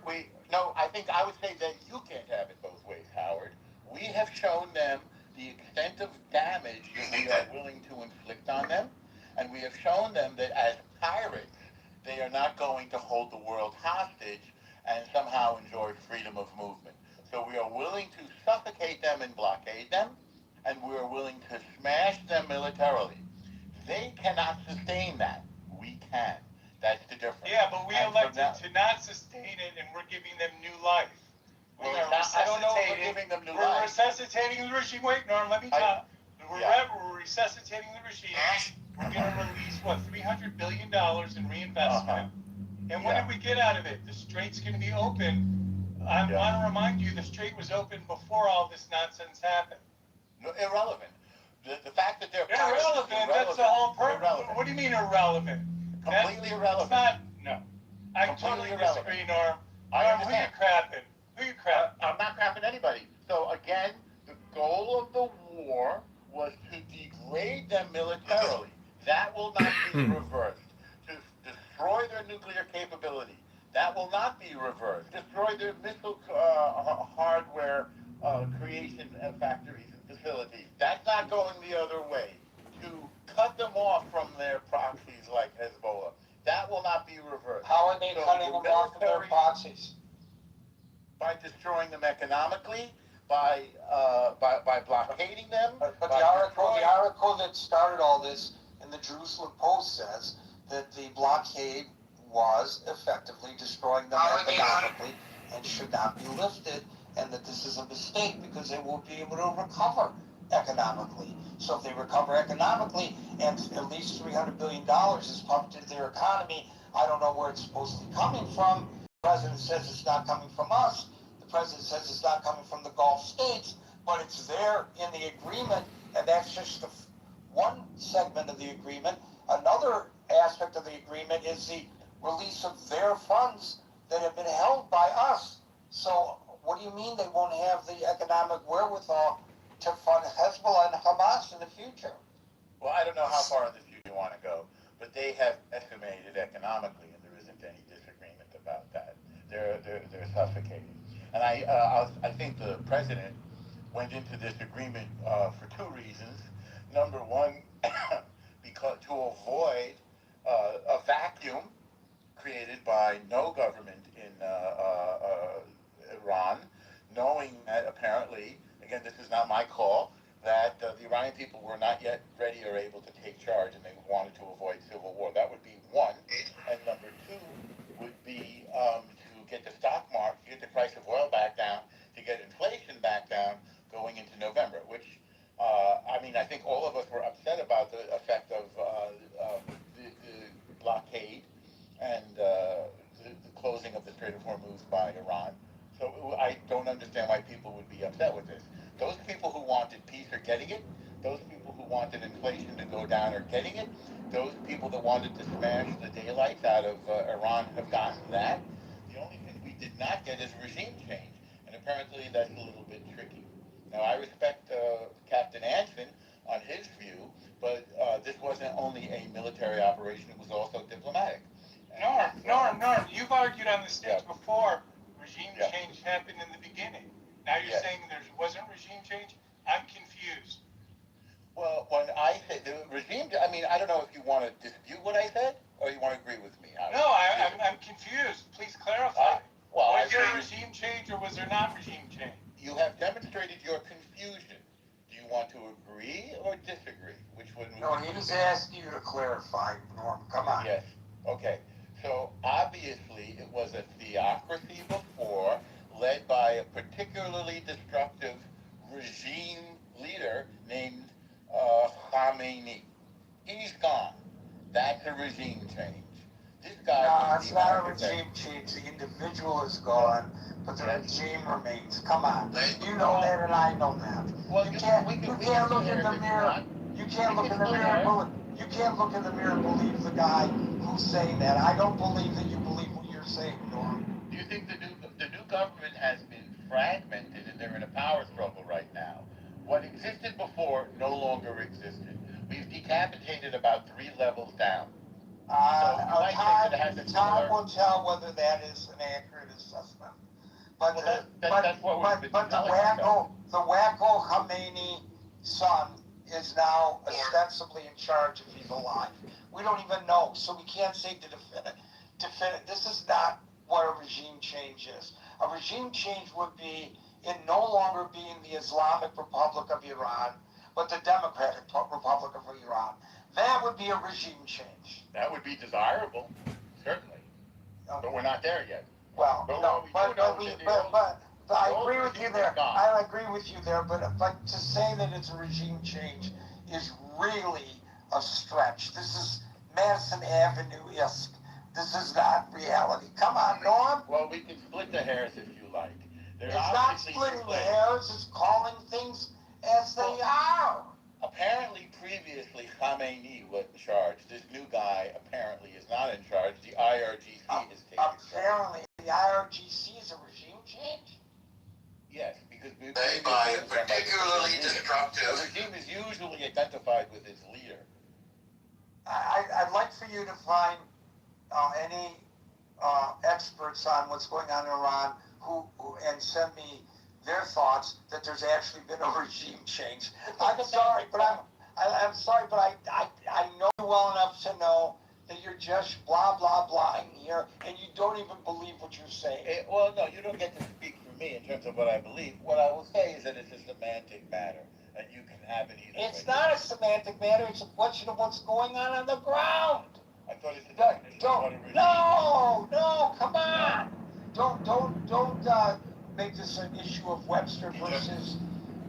No, I think I would say that you can't have it both ways, Howard. We have shown them the extent of damage that we are willing to inflict on them, and we have shown them that as pirates, they are not going to hold the world hostage and somehow enjoy freedom of movement. So we are willing to suffocate them and blockade them, and we are willing to smash them militarily. They cannot sustain that. We can. That's the difference. Yeah, but we elected to not sustain it, and we're giving them new life. Well, I don't know if we're giving them new life. We're resuscitating the regime. Wait, Norm, let me talk. We're resuscitating the regime. We're going to release, $300 billion in reinvestment. And what did we get out of it? The Strait's going to be open. I want to remind you, the Strait was open before all this nonsense happened. No, irrelevant. The fact that they're irrelevant. That's the whole purpose. What do you mean irrelevant? Completely irrelevant. It's not. No. I totally disagree, Norm. Norm, who you crapping? I'm not crapping anybody. So again, the goal of the war was to degrade them militarily. That will not be reversed. To destroy their nuclear capability. That will not be reversed. Destroy their missile hardware creation factories and facilities. That's not going the other way. To cut them off from their proxies like Hezbollah. That will not be reversed. How are they cutting them off from their proxies? By destroying them economically, by blockading them. But the article that started all this in the Jerusalem Post says that the blockade was effectively destroying them economically and should not be lifted, and that this is a mistake because they won't be able to recover economically. So if they recover economically and at least $300 billion is pumped into their economy, I don't know where it's supposed to be coming from. The president says it's not coming from us. The president says it's not coming from the Gulf states, but it's there in the agreement, and that's just one segment of the agreement. Another aspect of the agreement is the release of their funds that have been held by us. So what do you mean they won't have the economic wherewithal to fund Hezbollah and Hamas in the future? Well, I don't know how far in the future you want to go, but they have estimated economically, and there isn't any disagreement about that. They're suffocating. And I think the president went into this agreement for two reasons. Number one, because to avoid a vacuum created by no government in Iran, knowing that apparently, again, this is not my call, that the Iranian people were not yet ready or able to take charge, and they wanted to avoid civil war. That would be one. And number two would be to get the stock market, get the price of oil back down, to get inflation back down going into November, which, I think all of us were upset about the effect of the blockade and the closing of the Strait of Hormuz by Iran. So I don't understand why people would be upset with this. Those people who wanted peace are getting it. Those people who wanted inflation to go down are getting it. Those people that wanted to smash the daylights out of Iran have gotten that. The only thing we did not get is regime change, and apparently that's a little bit tricky. Now, I respect Captain Anson on his view, but this wasn't only a military operation, it was also diplomatic. Norm, you've argued on the stage before regime change happened in the beginning. Now you're saying there wasn't regime change? I'm confused. Well, when I say the regime, I don't know if you want to dispute what I said, or you want to agree with me. No, I'm confused. Please clarify. Was there regime change or was there not regime change? You have demonstrated your confusion. Do you want to agree or disagree? Which one? No, he was asking you to clarify, Norm. Come on. Yes. Okay. So obviously it was a theocracy before, led by a particularly destructive regime leader named Khamenei. He's gone. That's a regime change. This guy. No, it's not a regime change. The individual is gone, but the regime remains. Come on. You know that, and I know that. Well, you can't look in the mirror. You can't look in the mirror. You can't look in the mirror and believe the guy who's saying that. I don't believe that you believe what you're saying, Norm. government has been fragmented and they're in a power struggle right now. What existed before no longer existed. We've decapitated about 3 levels down. Time will tell whether that is an accurate assessment. But the wacko Khomeini son is now ostensibly in charge if he's alive. We don't even know, so we can't say definite. This is not what a regime change is. A regime change would be it no longer being the Islamic Republic of Iran, but the Democratic Republic of Iran. That would be a regime change. That would be desirable, certainly. But we're not there yet. Well, but I agree with you there. I agree with you there, but to say that it's a regime change is really a stretch. This is Madison Avenue-esque. This is not reality. Come on, Norm. Well, we can split the hairs if you like. It's not splitting the hairs, it's calling things as they are. Apparently, previously, Khomeini was in charge. This new guy apparently is not in charge. The IRGC is taking charge. Apparently, the IRGC is a regime change? Yes, because they by a particularly destructive. The regime is usually identified with its leader. I'd like for you to find any experts on what's going on in Iran who and send me their thoughts that there's actually been a regime change. I'm sorry, but I'm sorry, but I know you well enough to know that you're just blah blah blahing here, and you don't even believe what you're saying. Well, no, you don't get to speak for me in terms of what I believe. What I will say is that it's a semantic matter, and you can have it either way. It's not a semantic matter. It's a question of what's going on the ground. I thought it's a definition of what a regime. No, come on. Don't make this an issue of Webster versus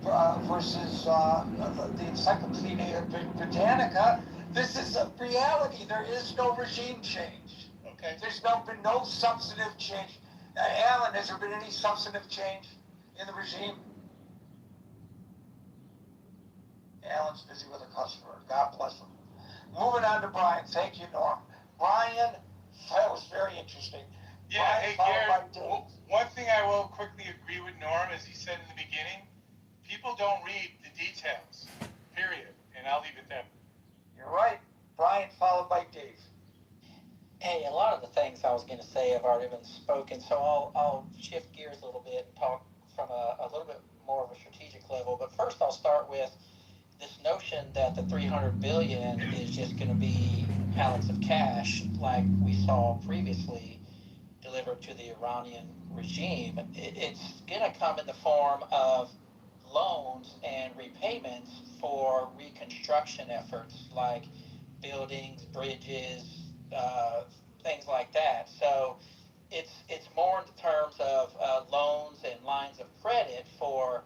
the Encyclopedia Britannica. This is a reality. There is no regime change. Okay. There's been no substantive change. Alan, has there been any substantive change in the regime? Alan's busy with a customer. God bless him. Moving on to Brian. Thank you, Norm. Brian, that was very interesting. Yeah, hey, Gary, one thing I will quickly agree with Norm, as he said in the beginning, people don't read the details, period, and I'll leave it there. You're right. Brian, followed by Dave. Hey, a lot of the things I was going to say have already been spoken, so I'll shift gears a little bit and talk from a little bit more of a strategic level. But first, I'll start with this notion that the $300 billion is just going to be pallets of cash like we saw previously delivered to the Iranian regime. It's going to come in the form of loans and repayments for reconstruction efforts like buildings, bridges, things like that. So it's more in terms of loans and lines of credit for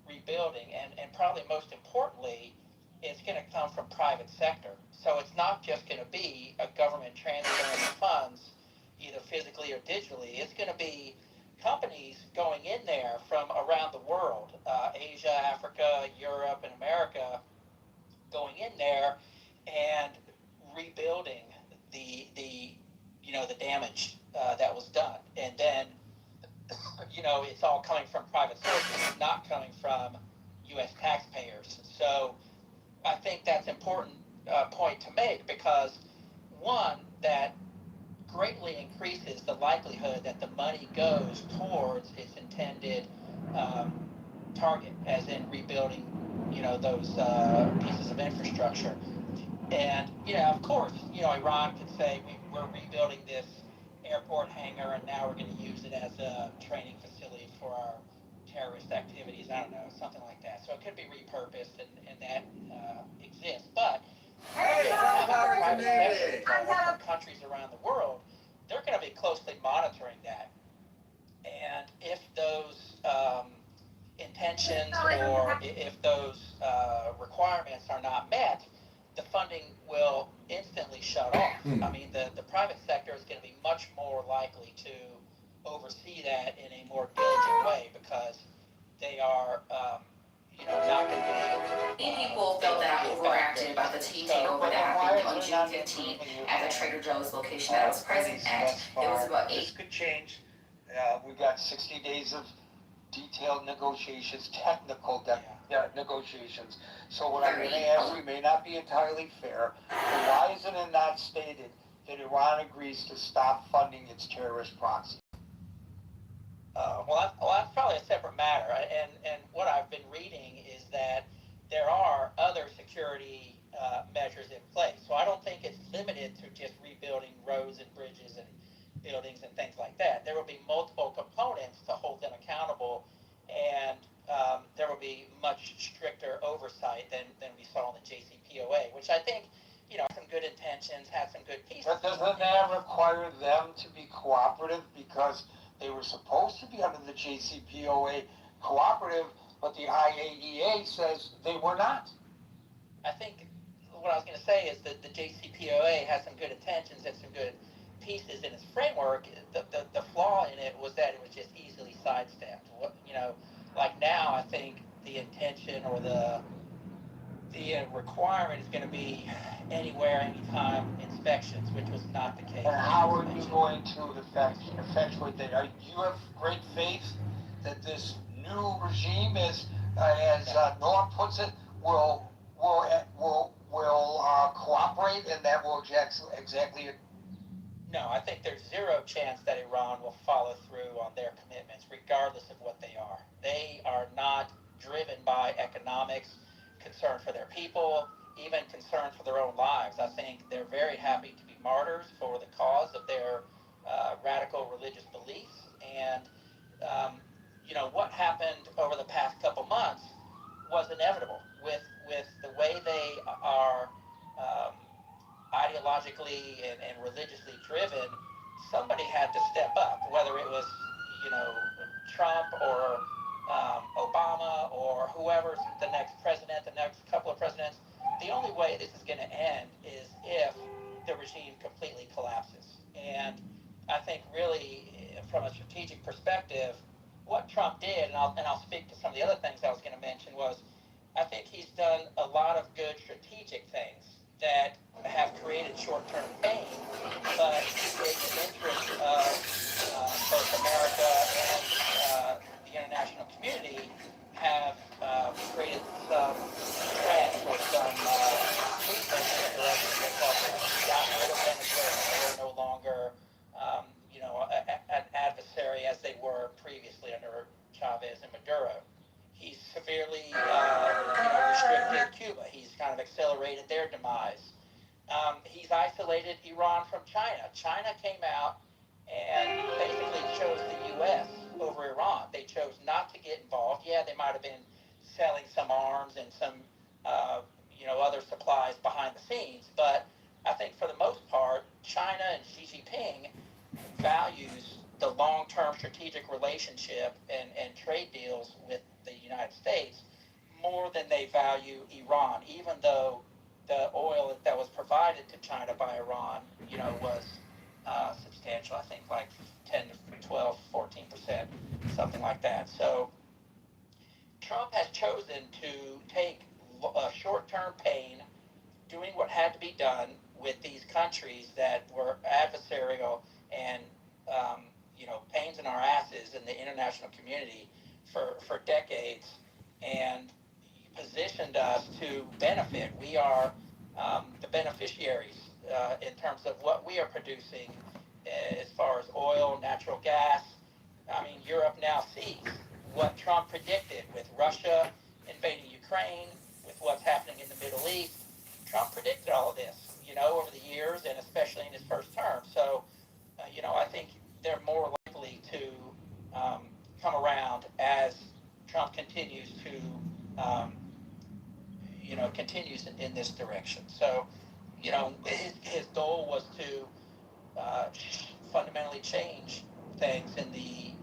rebuilding, and probably most importantly, it's going to come from private sector. So it's not just going to be a government transferring funds, either physically or digitally. It's going to be companies going in there from around the world, Asia, Africa, Europe, and America, going in there and rebuilding the damage that was done. And then, it's all coming from private sources, not coming from U.S. taxpayers. So I think that's an important point to make, because one, that greatly increases the likelihood that the money goes towards its intended target, as in rebuilding, those pieces of infrastructure. And, of course, Iran could say we're rebuilding this airport hangar and now we're going to use it as a training facility for our terrorist activities. I don't know, something like that. So it could be repurposed and that exists. But private sector from countries around the world, they're going to be closely monitoring that. And if those intentions or if those requirements are not met, the funding will instantly shut off. I mean, the private sector is going to be much more likely to oversee that in a more diligent way, because they are, not going to be. Many people felt that I overreacted about the tea takeover that happened on June 15th at the Trader Joe's location that I was present at. It was about 8. This could change We got 60 days of detailed negotiations, technical negotiations. So what I'm going to ask you may not be entirely fair, but why isn't it not stated that Iran agrees to stop funding its terrorist proxy? Well, that's probably a separate matter. And what I've been reading is that there are other security measures in place. So I don't think it's limited to just rebuilding roads and bridges and buildings and things like that. There will be multiple components to hold them accountable, and there will be much stricter oversight than we saw in the JCPOA, which I think, some good intentions, had some good pieces. But doesn't that require them to be cooperative, because they were supposed to be under the JCPOA cooperative, but the IAEA says they were not? I think what I was going to say is that the JCPOA has some good intentions and some good pieces in its framework. The flaw in it was that it was just easily sidestepped. Like now, I think the intention or the requirement is going to be anywhere, anytime inspections, which was not the case. And how are you going to effectuate that? Do you have great faith that this new regime, as Norm puts it, will cooperate, and that will exactly? No, I think there's zero chance that Iran will follow through on their commitments, regardless of what they are. They are not driven by economics, concern for their people, even concern for their own lives. I think they're very happy to be martyrs for the cause of their radical religious beliefs. And, what happened over the past couple months was inevitable with the way they are ideologically and religiously driven. Somebody had to step up, whether it was, Trump or Obama or whoever's the next president, the next couple of presidents. The only way this is going to end is if the regime completely collapses. And I think really, from a strategic perspective, what Trump did, and I'll speak to some of the other things I was going to mention, was I think he's done a lot of good strategic things that have created short-term pain, but in the interest of both America and the international community, have created some trends or some movement in the direction that gotten rid of Venezuela. They're no longer, an adversary as they were previously under Chavez and Maduro. He's severely, restricted Cuba. He's kind of accelerated their demise. He's isolated Iran from China. China came out and basically chose the U.S. over Iran. They chose not to get involved. Yeah, they might have been selling some arms and some, other supplies behind the scenes, but I think for the most part, China and Xi Jinping values the long-term strategic relationship and trade deals with the United States more than they value Iran, even though the oil that was provided to China by Iran, was substantial. I think like 10 to 12, 14%, something like that. So Trump has chosen to take short-term pain, doing what had to be done with these countries that were adversarial and pains in our asses in the international community for decades, and positioned us to benefit. We are the beneficiaries in terms of what we are producing as far as oil, natural gas. I mean, Europe now sees what Trump predicted with Russia invading Ukraine, with what's happening in the Middle East. Trump predicted all of this, over the years, and especially in his first term. So, I think they're more likely to come around as Trump continues to, continues in this direction. So, his goal was to fundamentally change things in the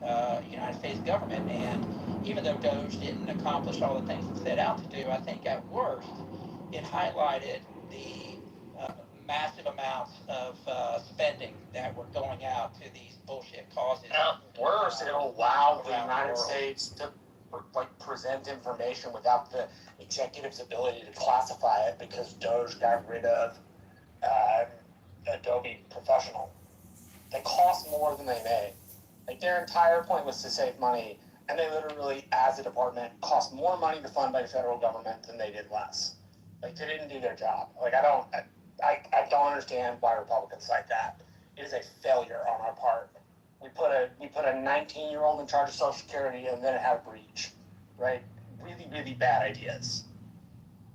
United States government. And even though Doge didn't accomplish all the things it set out to do, I think at worst, it highlighted the massive amounts of spending that were going out to these bullshit causes. At worst, it allowed the United States to present information without the executive's ability to classify it, because Doge got rid of Adobe Professional. They cost more than they made. Like their entire point was to save money, and they literally, as a department, cost more money to fund by the federal government than they did less. Like they didn't do their job. Like I don't understand why Republicans cite that. It is a failure on our part. We put a 19-year-old in charge of Social Security, and then it had a breach, right? Really, really bad ideas.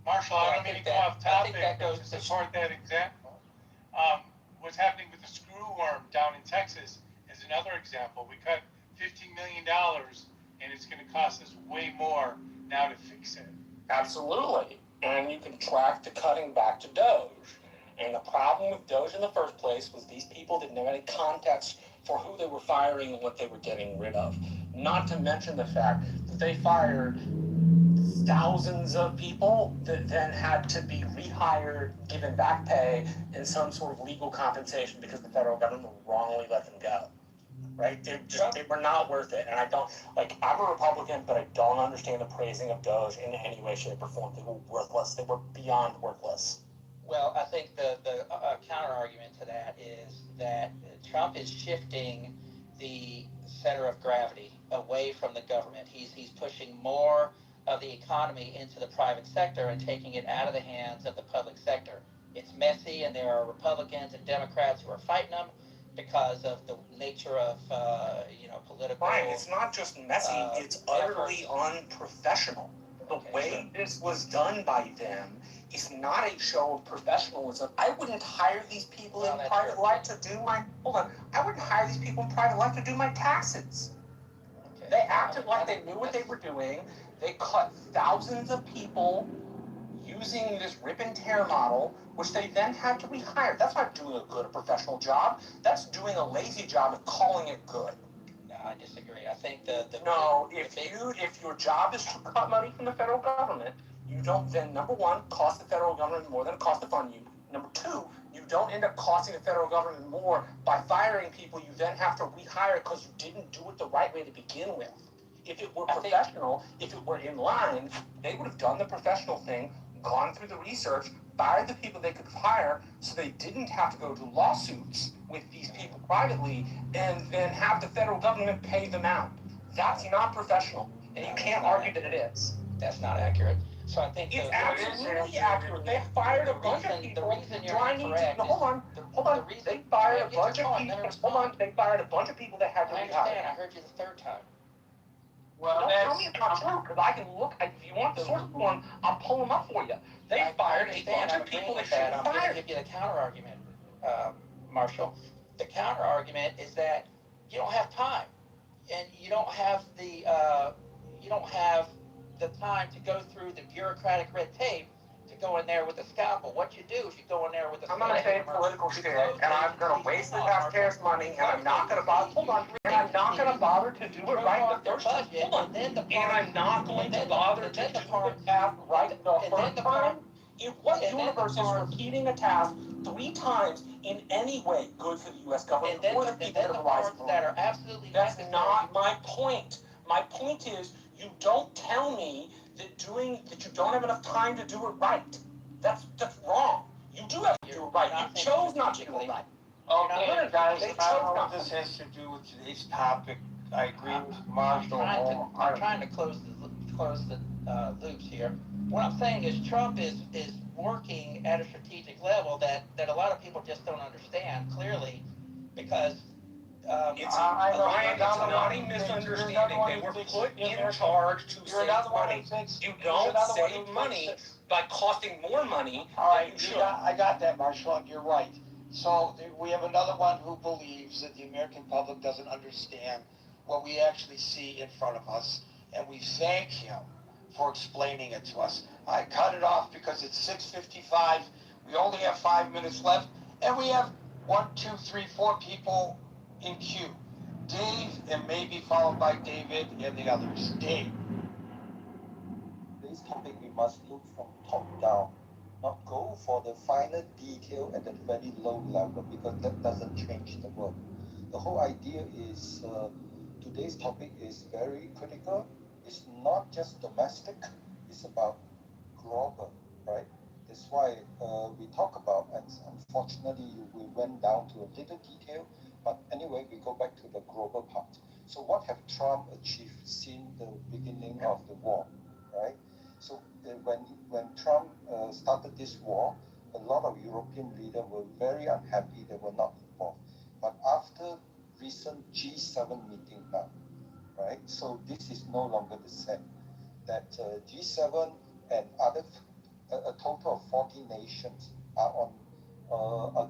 Marshall, I don't mean to go off topic, but to support that example, what's happening with the screw worm down in Texas is another example. We cut $15 million, and it's going to cost us way more now to fix it. Absolutely. And you can track the cutting back to Doge. And the problem with Doge in the first place was these people didn't have any context for who they were firing and what they were getting rid of. Not to mention the fact that they fired thousands of people that then had to be rehired, given back pay, and some sort of legal compensation because the federal government wrongly let them go. Right? They were not worth it. And I'm a Republican, but I don't understand the praising of Doge in any way, shape, or form. They were worthless. They were beyond worthless. Well, I think the counter argument to that is that Trump is shifting the center of gravity away from the government. He's pushing more of the economy into the private sector and taking it out of the hands of the public sector. It's messy, and there are Republicans and Democrats who are fighting them because of the nature of political. Brian, it's not just messy; it's utterly unprofessional. The way this was done by them is not a show of professionalism. I wouldn't hire these people in private life to do my. Hold on, I wouldn't hire these people in private life to do my taxes. Okay. They acted like they knew what they were doing. They cut thousands of people using this rip and tear model, which they then had to rehire. That's not doing a good, a professional job. That's doing a lazy job and calling it good. No, I disagree. I think if your job is to cut money from the federal government, you don't then, number one, cost the federal government more than it costs to fund you. Number two, you don't end up costing the federal government more by firing people you then have to rehire because you didn't do it the right way to begin with. If it were professional, if it were in line, they would have done the professional thing, gone through the research, fired the people they could hire so they didn't have to go to lawsuits with these people privately and then have the federal government pay them out. That's not professional, and you can't argue that it is. That's not accurate. So I think it's absolutely accurate. They fired a bunch of people. The reason you're incorrect. Hold on. They fired a bunch of people. Hold on. They fired a bunch of people that had to rehire. I understand. I heard you the third time. Well, don't tell me it's not true, because I can look. If you want the source one, I'll pull them up for you. They fired a bunch of people that should have fired. I'm going to give you the counter argument, Marshall. The counter argument is that you don't have time, and you don't have the time to go through the bureaucratic red tape to go in there with a scalpel. What you do is you go in there with a. I'm going to say political shit, and I'm going to waste the taxpayers' money, and I'm not going to bother. Hold on, and I'm not going to bother to do it right the first time. Hold on, and I'm not going to bother to do the task right the first time. What universe is repeating a task 3 times in any way good for the U.S. government or the people that are that are absolutely necessary? That's not my point. My point is, you don't tell me that you don't have enough time to do it right. That's wrong. You do have to do it right. You chose not to do it right. Okay, guys, I don't know what this has to do with today's topic. I agree with Marshall. I'm trying to close the loops here. What I'm saying is Trump is working at a strategic level that a lot of people just don't understand clearly, because it's not a misunderstanding. They were put in charge to save money. You don't save money by costing more money. All right, I got that, Marshall. You're right. So we have another one who believes that the American public doesn't understand what we actually see in front of us, and we thank him for explaining it to us. I cut it off because it's 6:55. We only have 5 minutes left, and we have 1, 2, 3, 4 people in queue. Dave, and maybe followed by David and the others. Dave. This topic we must look from top down, not go for the finer detail at the very low level, because that doesn't change the world. The whole idea is today's topic is very critical. It's not just domestic, it's about global, right? That's why we talk about, and unfortunately we went down to a little detail, But anyway, we go back to the global part. So what have Trump achieved since the beginning of the war, right? So when Trump started this war, a lot of European leaders were very unhappy they were not involved. But after recent G7 meeting now, right? So this is no longer the same. That G7 and other a total of 40 nations are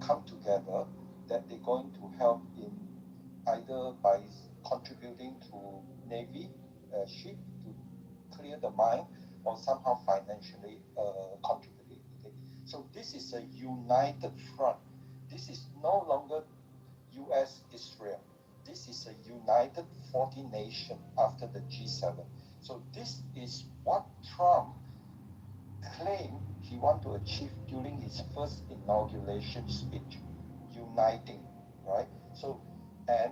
come together that they're going to help in either by contributing to Navy ship to clear the mine or somehow financially contributing. Okay? So this is a united front. This is no longer US, Israel. This is a united 40 nation after the G7. So this is what Trump claimed he want to achieve during his first inauguration speech, uniting, right? So, and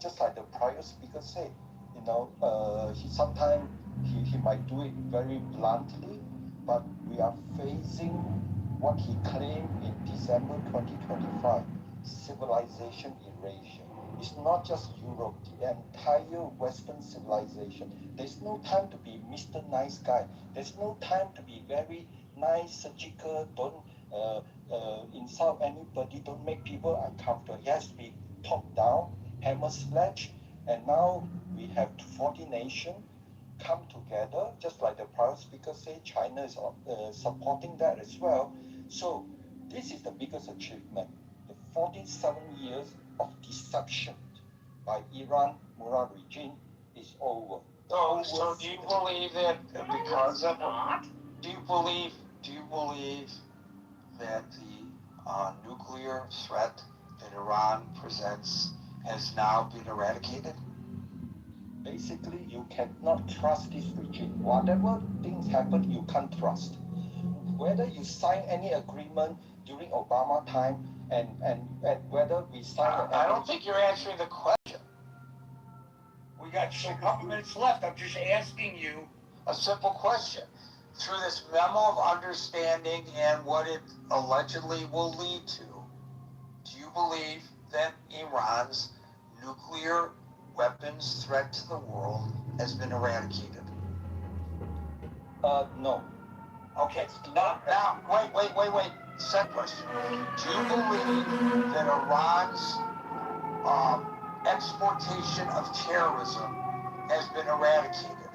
just like the prior speaker said, he sometimes he might do it very bluntly, but we are facing what he claimed in December 2025, civilization erasure. It's not just Europe, the entire Western civilization. There's no time to be Mr. Nice Guy. There's no time to be very nice, surgical, don't insult anybody, don't make people uncomfortable. It has to be top down, hammer sledge, and now we have 40 nations come together, just like the prior speaker said, China is supporting that as well. So this is the biggest achievement. The 47 years of deception by Iran Murad regime is over. So do you believe that because of do you believe that the nuclear threat that Iran presents has now been eradicated? Basically, you cannot trust this regime. Whatever things happen, you can't trust. Whether you sign any agreement during Obama time and whether we sign I don't think you're answering the question. We got just a couple minutes left. I'm just asking you a simple question. Through this memo of understanding and what it allegedly will lead to, do you believe that Iran's nuclear weapons threat to the world has been eradicated? No. Okay. Now, wait. Second question. Do you believe that Iran's exportation of terrorism has been eradicated?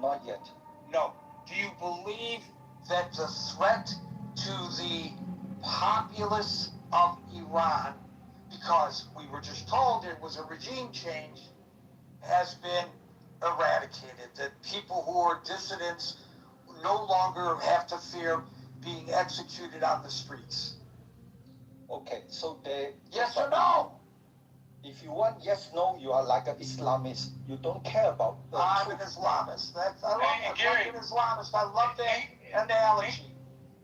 Not yet. No. Do you believe that the threat to the populace of Iran, because we were just told it was a regime change, has been eradicated? That people who are dissidents no longer have to fear being executed on the streets? Okay, so they... Yes or no? If you want yes, no, you are like an Islamist. You don't care about... I'm an Islamist. I love Gary, an Islamist. I love that analogy.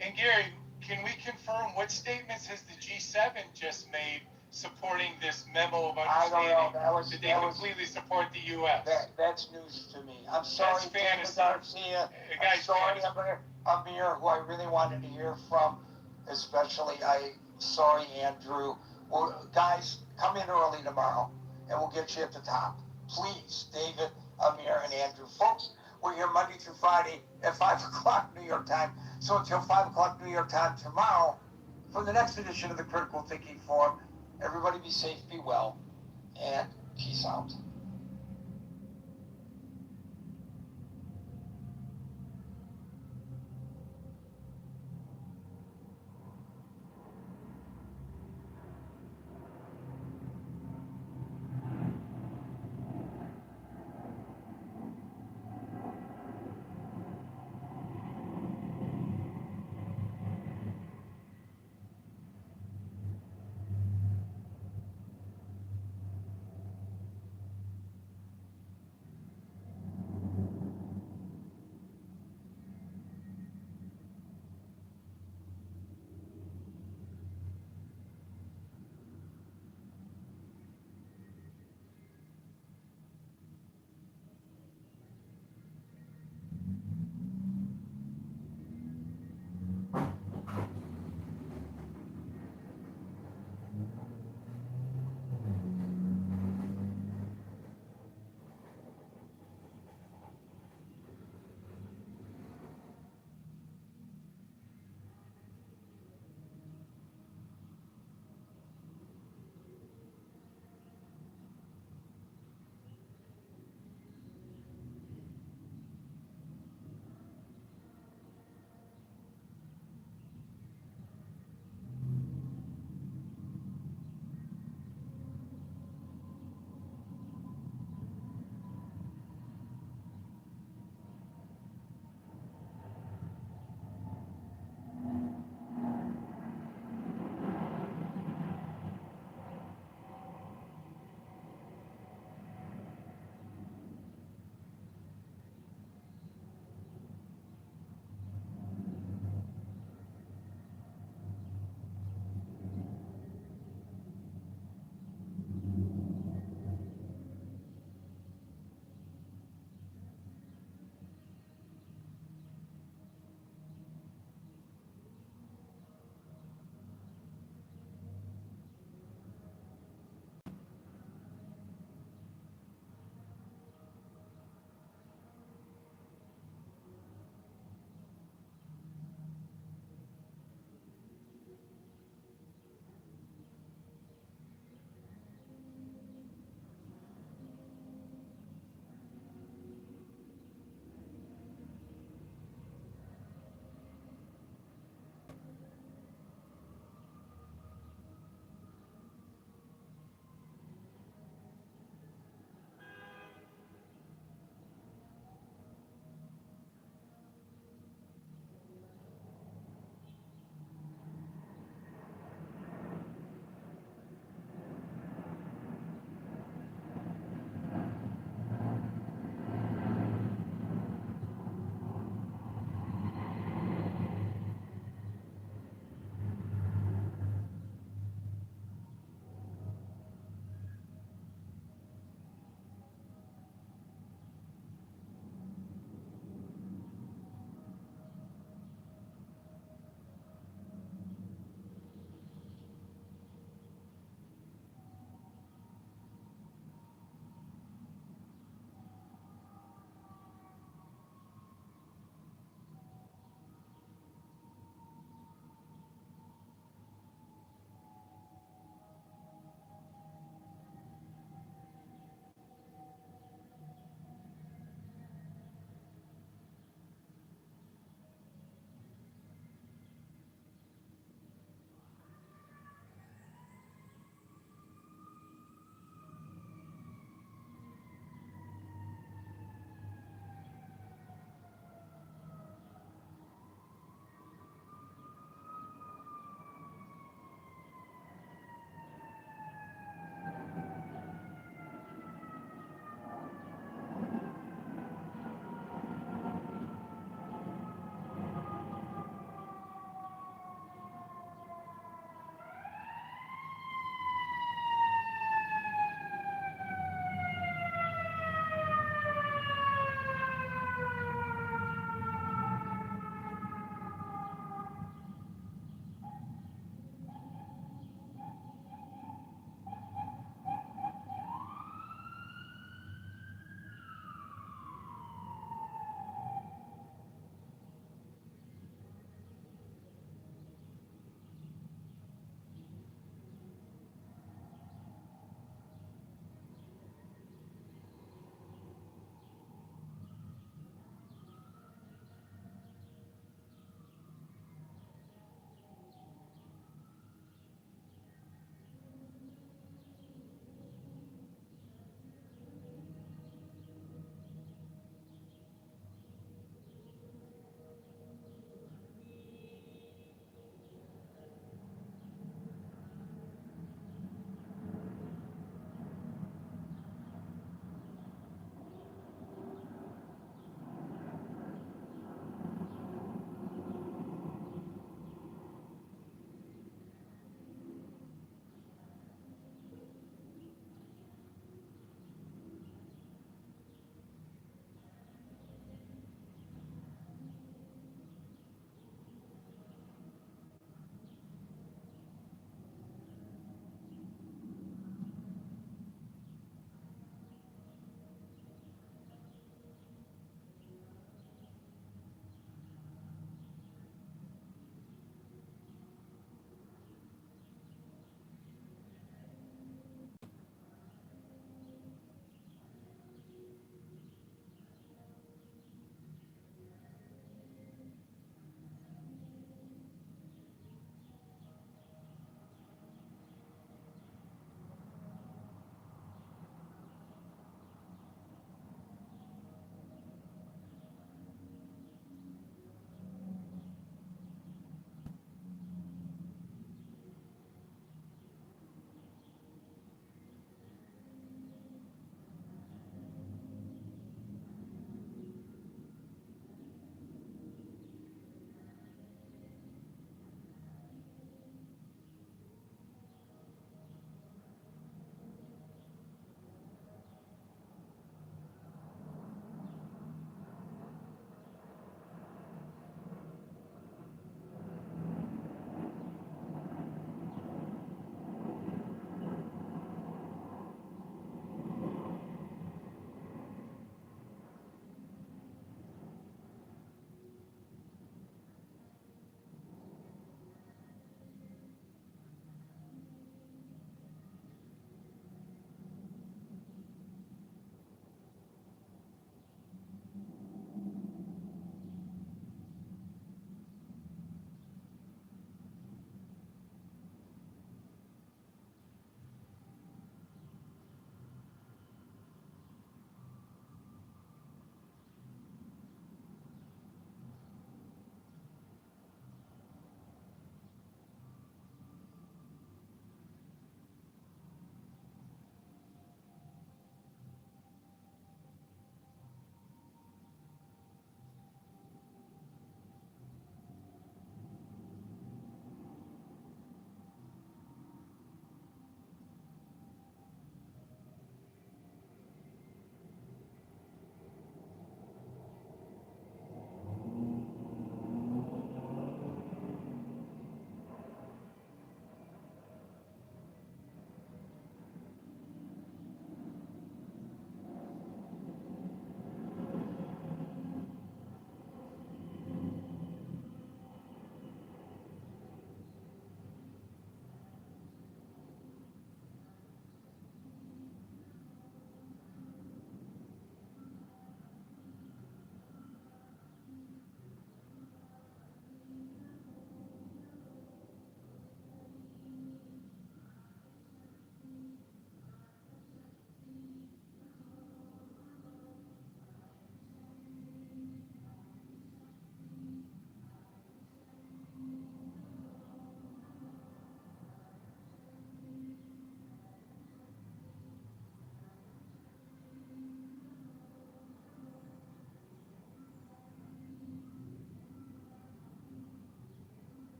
And Gary, can we confirm what statements has the G7 just made supporting this memo of understanding? I don't know. That they completely support the U.S. That's news to me. I'm sorry, David fantasy. Garcia. I'm sorry, Amir, who I really wanted to hear from, especially. Sorry, Andrew. Well, guys, come in early tomorrow, and we'll get you at the top. Please, David, Amir, and Andrew. Folks, we're here Monday through Friday at 5 o'clock New York time. So until 5 o'clock New York time tomorrow, for the next edition of the Critical Thinking Forum, everybody be safe, be well, and peace out.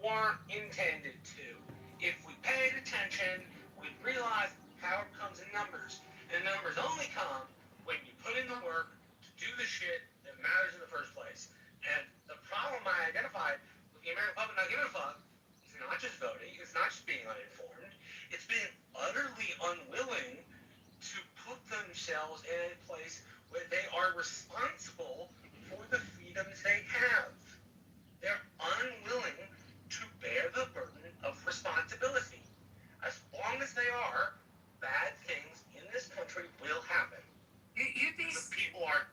weren't intended to. If we paid attention, we'd realize power comes in numbers. And numbers only come when you put in the work to do the shit that matters in the first place. And the problem I identified with the American public not giving a fuck is not just voting, it's not just being uninformed, it's being utterly unwilling to put themselves in a place where they are responsible for the freedoms they have. They're unwilling to bear the burden of responsibility. As long as they are, bad things in this country will happen. You'd be. The people are.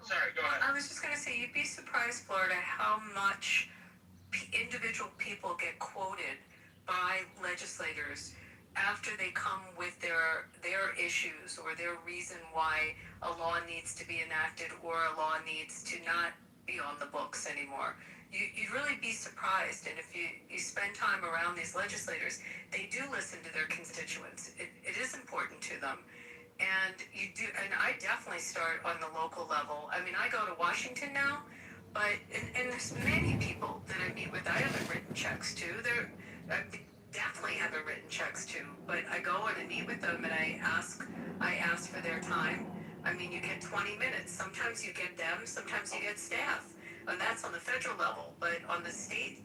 Sorry, go ahead. I was just going to say, you'd be surprised, Florida, how much individual people get quoted by legislators after they come with their issues or their reason why a law needs to be enacted or a law needs to not be on the books anymore. You'd really be surprised. And if you spend time around these legislators, they do listen to their constituents. It is important to them. And you do, and I definitely start on the local level. I mean, I go to Washington now, but and there's many people that I meet with I haven't written checks to. I definitely haven't written checks to, but I go and I meet with them and I ask for their time. I mean, you get 20 minutes. Sometimes you get them, sometimes you get staff. And that's on the federal level, but on the state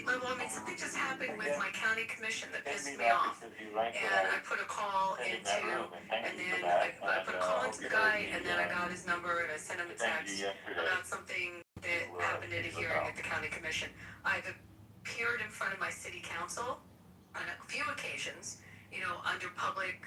level, I mean, something just happened with my county commission that pissed me off. And I put a call into, and then I put a call into the guy, and then I got his number, and I sent him a text about something that happened at a hearing at the county commission. I've appeared in front of my city council on a few occasions, under public,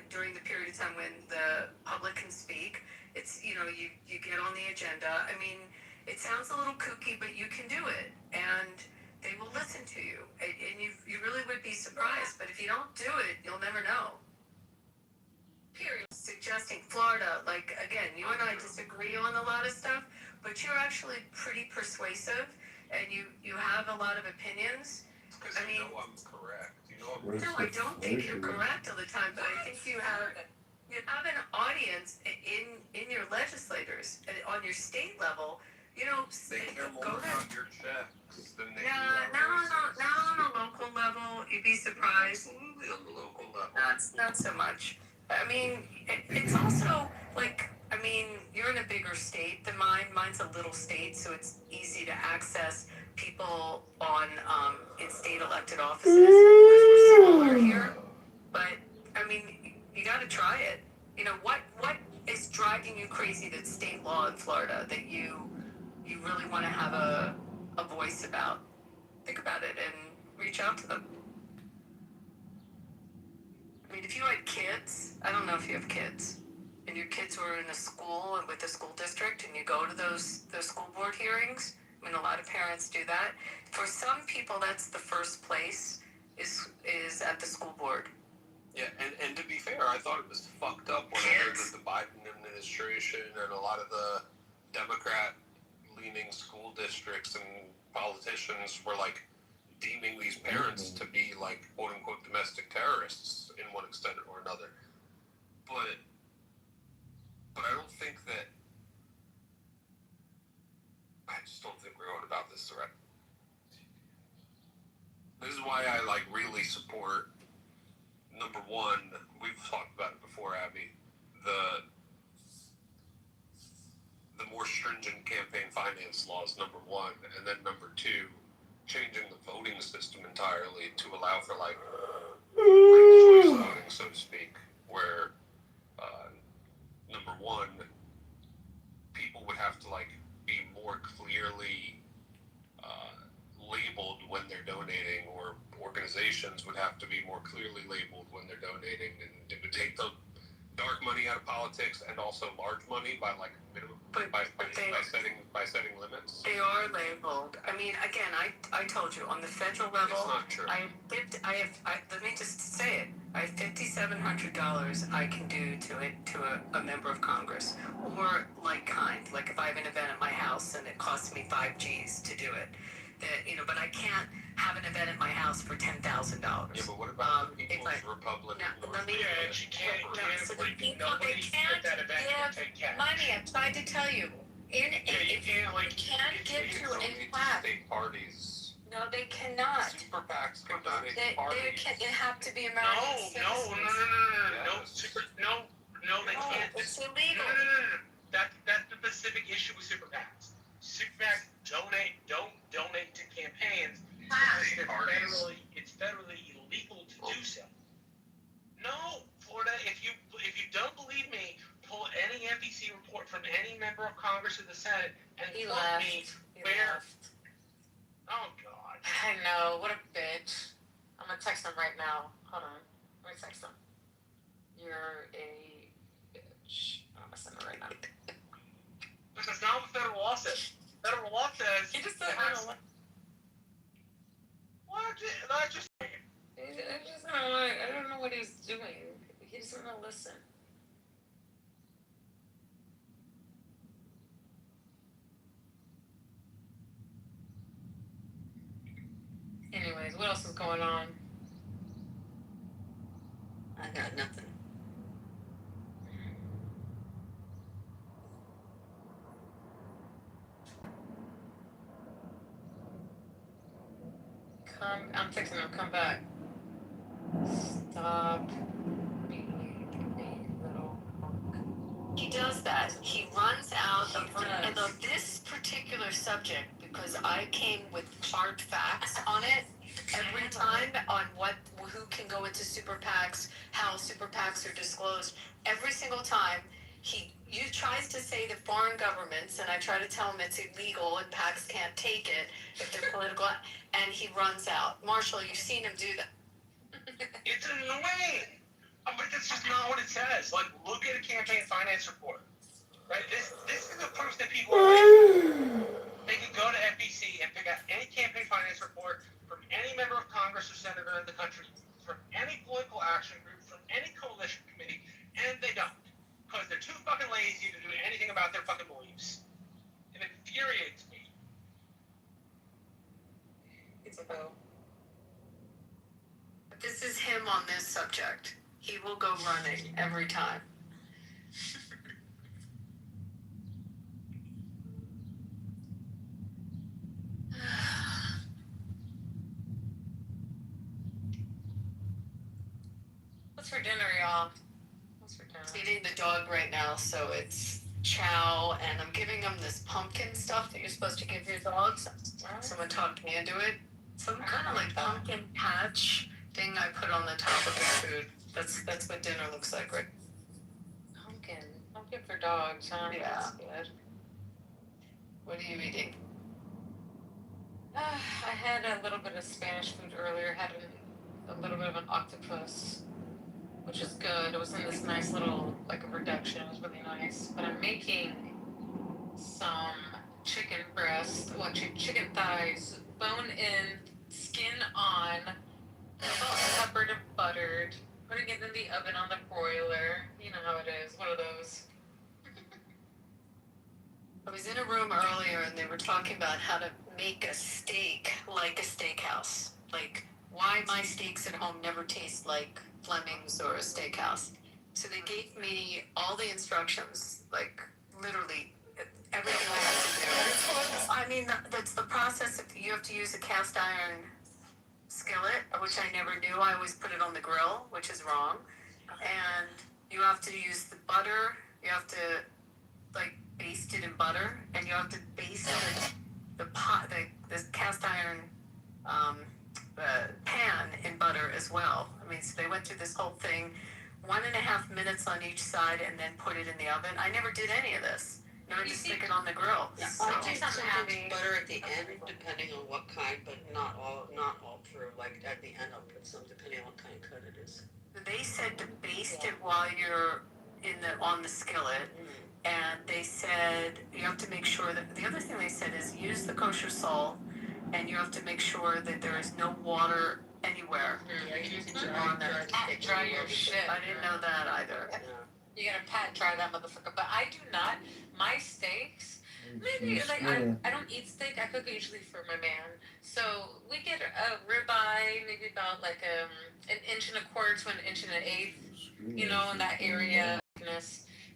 during the period of time when the public can speak. It's, you get on the agenda. I mean, it sounds a little kooky, but you can do it, and they will listen to you, and you really would be surprised. But if you don't do it, you'll never know. Period. Suggesting Florida, like, again, you and I disagree on a lot of stuff, but you're actually pretty persuasive, and you have a lot of opinions. I mean, I'm correct. No, I don't think you're correct all the time, but I think you have an audience in your legislators on your state level. They care more about your checks than they do on a local level, you'd be surprised. Absolutely on the local level. Not so much. I mean, it's also like, I mean, you're in a bigger state than mine. Mine's a little state, so it's easy to access people in state elected offices because we're smaller here. But I mean, you got to try it. What is driving you crazy that's state law in Florida that you really want to have a voice about? Think about it and reach out to them. I mean, if you had kids, I don't know if you have kids, and your kids were in a school and with the school district, and you go to those school board hearings. I mean, a lot of parents do that. For some people, that's the first place is at the school board. Yeah, and to be fair, I thought it was fucked up when I heard that the Biden administration and a lot of the Democrat-leaning school districts and politicians were like deeming these parents to be like quote-unquote domestic terrorists in one extent or another. But I don't think that. I just don't think we're going about this the right. This is why I really support. Number one, we've talked about it before, Abby. The more stringent campaign finance laws, number one, and then number two, changing the voting system entirely to allow for ranked choice voting, so to speak, where number one, people would have to be more clearly labeled when they're donating, or organizations would have to be more clearly labeled when they're donating, and it would take the dark money out of politics and also large money by minimum by setting limits. They are labeled. I mean, again, I told you on the federal level. It's not true. Let me just say it. I have $5,700 I can do to a member of Congress, or like if I have an event at my house and it costs me $5 G's to do it. But I can't have an event at my house for $10,000. Yeah, but what about the People's Republic of North Korea? You can't nobody at that event can take cash. Money. I tried to tell you. You can't give to any class. State parties. No, they cannot. Super PACs can donate They parties. have to be American citizens. No, they can't. It's illegal. No. That's the specific issue with super PACs. Super PACs don't donate to campaigns because it's federally illegal to do so. No, Florida, if you don't believe me, pull any NBC report from any member of Congress or the Senate and tell me where. Oh God. I know, what a bitch. I'm gonna text him right now. Hold on. Let me text him. You're a bitch. I'm gonna send it right now. That's not what federal law says. Federal law says. He just said, I don't like. What? I just. I don't know what he's doing. He doesn't want to listen. Anyways, what else is going on? I got nothing. I'm texting him, come back. Stop being a little punk. He does that. He runs out and on this particular subject, because I came with hard facts on it every time on who can go into super PACs, how super PACs are disclosed. Every single time he tries to say that foreign governments, and I try to tell him it's illegal and PACs can't take it if they're political, and he runs out. Marshall, you've seen him do that. It's annoying. But that's just not what it says. Like, look at a campaign finance report. Right? This is the proof that people are like, they can go to FBC and pick out any campaign finance report from any member of Congress or senator in the country, from any political action group, from any coalition committee, and they don't. Because they're too fucking lazy to do anything about their fucking beliefs. It infuriates me. It's a go. This is him on this subject. He will go running every time. What's for dinner, y'all? What's for dinner? Feeding the dog right now, so it's chow, and I'm giving him this pumpkin stuff that you're supposed to give your dogs. Someone talked me into it. Some kind of like pumpkin patch thing I put on the top of the food. That's what dinner looks like, right? Pumpkin for dogs, huh? Yeah. That's good. What are you eating? I had a little bit of Spanish food earlier. Had a little bit of an octopus, which is good. It was in this nice little like a reduction. It was really nice. But I'm making some chicken breast, chicken thighs, bone in, skin on, salt, peppered and buttered. Putting it in the oven on the broiler. You know how it is. One of those. I was in a room earlier and they were talking about how to make a steak like a steakhouse. Like, why my steaks at home never taste like Fleming's or a steakhouse. So they gave me all the instructions, like literally everything I have to do. I mean, that's the process. If you have to use a cast iron skillet, which I never do. I always put it on the grill, which is wrong. And you have to use the butter. You have to like baste it in butter, and you have to baste the cast iron pan in butter as well. I mean, so they went through this whole thing, 1.5 minutes on each side, and then put it in the oven. I never did any of this. I just stick it on the grill. Yeah, So, I do sometimes butter at the end, depending on what kind, but not all through. Like at the end, I'll put some depending on what kind of cut it is. they said to baste it while you're on the skillet. And they said you have to make sure that the other thing they said is use the kosher salt, and you have to make sure that there is no water anywhere. Yeah, you need to dry your shit. I didn't know that either. You gotta pat dry that motherfucker. But I do not. My steaks, maybe like I don't eat steak. I cook usually for my man. So we get a ribeye, maybe about like 1.25 inches to 1 1/8 inches. You know, in that area.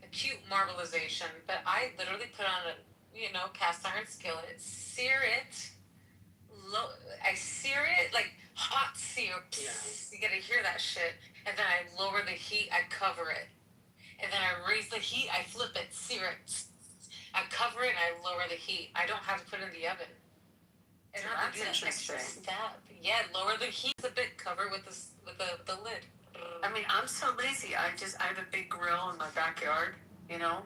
A cute marbleization. But I literally put on a cast iron skillet, sear it. I go, you gotta hear that shit. And then I lower the heat, I cover it. And then I raise the heat, I flip it, sear it. I cover it and I lower the heat. I don't have to put it in the oven. I don't have to do that extra step. Yeah, lower the heat a bit, cover with the lid. I mean, I'm so lazy. I have a big grill in my backyard, you know?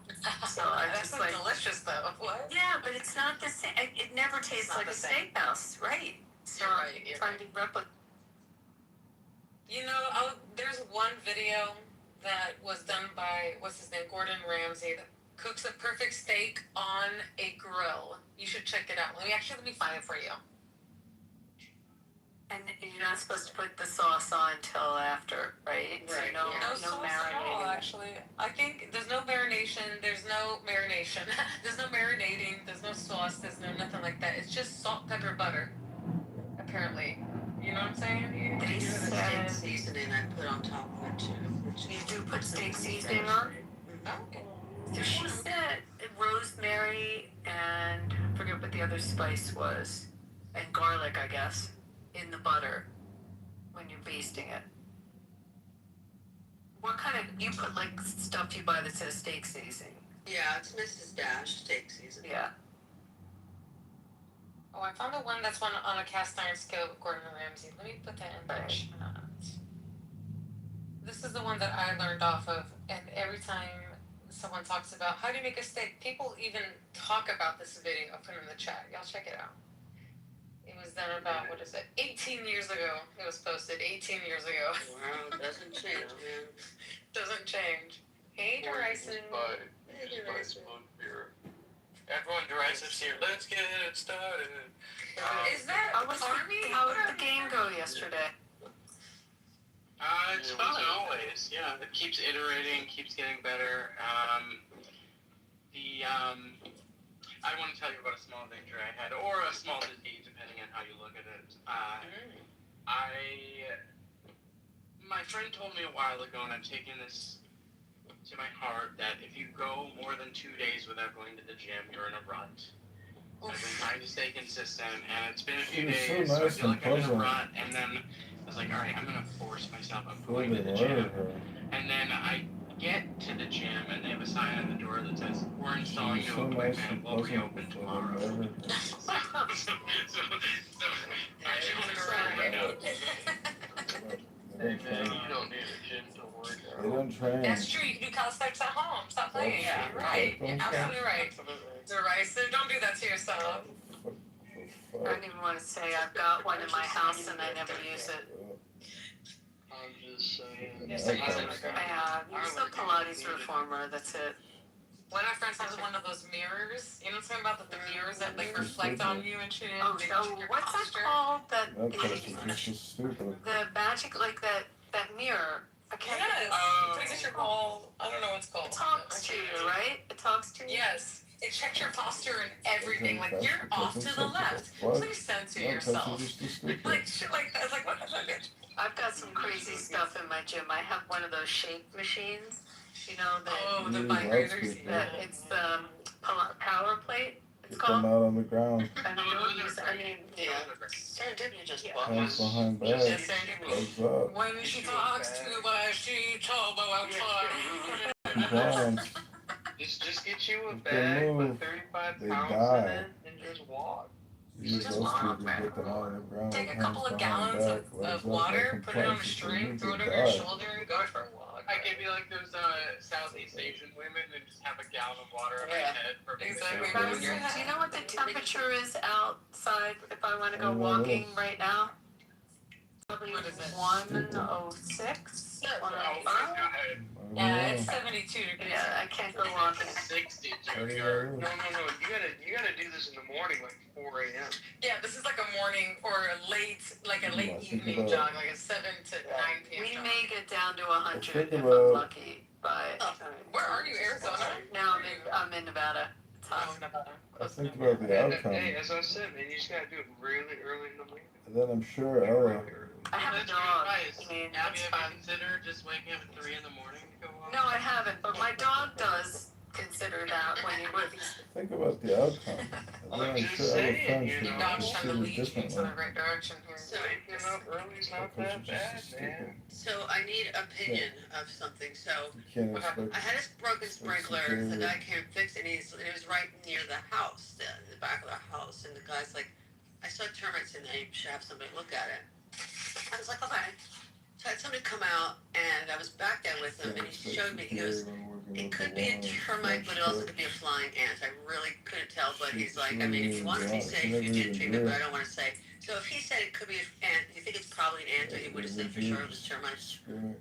So I That's just like. delicious though. What? Yeah, but it's not the same. It never tastes like a steakhouse, right? So You're trying to replicate. You know, there's one video that was done by, what's his name, Gordon Ramsay, that cooks a perfect steak on a grill. You should check it out. Let me find it for you. And you're not supposed to put the sauce on until after, right? So Right. no sauce at all, marinating. actually. I think there's no marination, there's no marination, there's no marinating, there's no sauce, there's no nothing like that. It's just salt, pepper, butter, apparently. You know what I'm saying? They Steak said seasoning I put on top of it too. you do put steak seasoning on. Okay. So she said rosemary and I forget what the other spice was, and garlic, I guess, in the butter when you're basting it. What kind of, you put like stuff you buy that says steak seasoning? Yeah, it's Mrs. Dash steak seasoning. Yeah. Oh, I found the one that's on a cast iron skillet with Gordon Ramsay. Let me put that in the chat. This is the one that I learned off of, and every time someone talks about how do you make a steak, people even talk about this video. I'll put it in the chat. Y'all check it out. It was done about, 18 years ago. It was posted 18 years ago. Wow, it doesn't change, man. Doesn't change. Hey, Dyson. Hey, Dyson. Everyone, Derison's here. Let's get it started. Is that How did the game go yesterday? It's fun always. Yeah, it keeps iterating, keeps getting better. I want to tell you about a small victory I had, or a small defeat, depending on how you look at it. My friend told me a while ago, and I'm taking this to my heart, that if you go more than 2 days without going to the gym, you're in a rut. I've been trying to stay consistent, and it's been a few days, so I feel like I'm in a rut, and then I was like, alright, I'm gonna force myself, I'm going to the gym. And then I get to the gym, and they have a sign on the door that says, we're installing new equipment, we'll be open tomorrow. so actually want to start right now. Hey man, you don't need a gym to work out. They don't train. That's true. You can do calisthenics at home. Stop playing. Yeah, right. You're absolutely right. Derisive, don't do that to yourself. I don't even want to say I've got one in my house and I never use it. I'm just saying. Yes, I use it. I'm just a Pilates reformer, that's it. One of my friends has one of those mirrors. You know what I'm talking about? The mirrors that like reflect on you and shit. Oh, what's that called? That That's just stupid. the magic, like that mirror. I can't. Yes. It's like your whole, I don't know what it's called. It talks to you, right? It talks to you. Yes. It checks your posture and everything. Like you're off to the left. Please censor yourself. Like shit like that. It's like what the fuck? I've got some crazy stuff in my gym. I have one of those shake machines. You know that. The vibrators. It's the power plate. It's Come called. out on the ground. And I don't use. I mean, Serendipity just Hands behind back. What's up? When she talks to us, she told me Compliance. Just get you a If bag, they move, put 35 they pounds die. in it, and just walk. Use just those walk, people man. get them out on the ground. Take a hands couple of behind gallons back, legs of up, water, like put it on a compliance. string, If throw it they over your die. shoulder, and go for a walk. I could be like those Southeast Asian women and just have a gallon of water on my head for Exactly. do you know what the temperature is outside if I want to go I don't know walking this. right now? Probably What is it? 106, 105. Yeah, it's 72 degrees. Yeah, I can't go walking. 60 I don't Junior. know. No, you gotta do this in the morning, like 4 a.m. Yeah, this is like a morning or a late Yeah, think evening about- jog, like a 7 to 9 p.m. We jog. may get down to 100 Think if I'm about- lucky, but Where are you, Arizona? now I'm in Nevada. It's Oh, hot. Nevada. I think about the outcome. Hey, as I said, man, you just gotta do it really early in the morning. And then I'm sure Ella. I have a That's dog. advice. I mean, Have that's you ever fun. considered just waking up at 3 in the morning to go walk? No, I haven't, but my dog does consider that when you were these. Think about the outcome. And then I'm just sure other saying, friends you would know. God's trying to consider lead you to differently. the right direction here. So, Waking up early's not Because that you're bad, just so man. stupid. so I need opinion of something. So You can't What happened? expect I had a broken expect sprinkler. The superior. guy came fix it. And it was right near the house, the back of the house. And the guy's like, I saw termites in there. You should have somebody look at it. I was like, okay. So I had somebody come out, and I was back there with him, and he showed me. He goes, it could be a termite, but it also could be a flying ant. I really couldn't tell, but he's like, I mean, if you want to be safe, you did treatment, but I don't want to say. So if he said it could be an ant, you think it's probably an ant, or he would have said for sure it was termites? Screaming.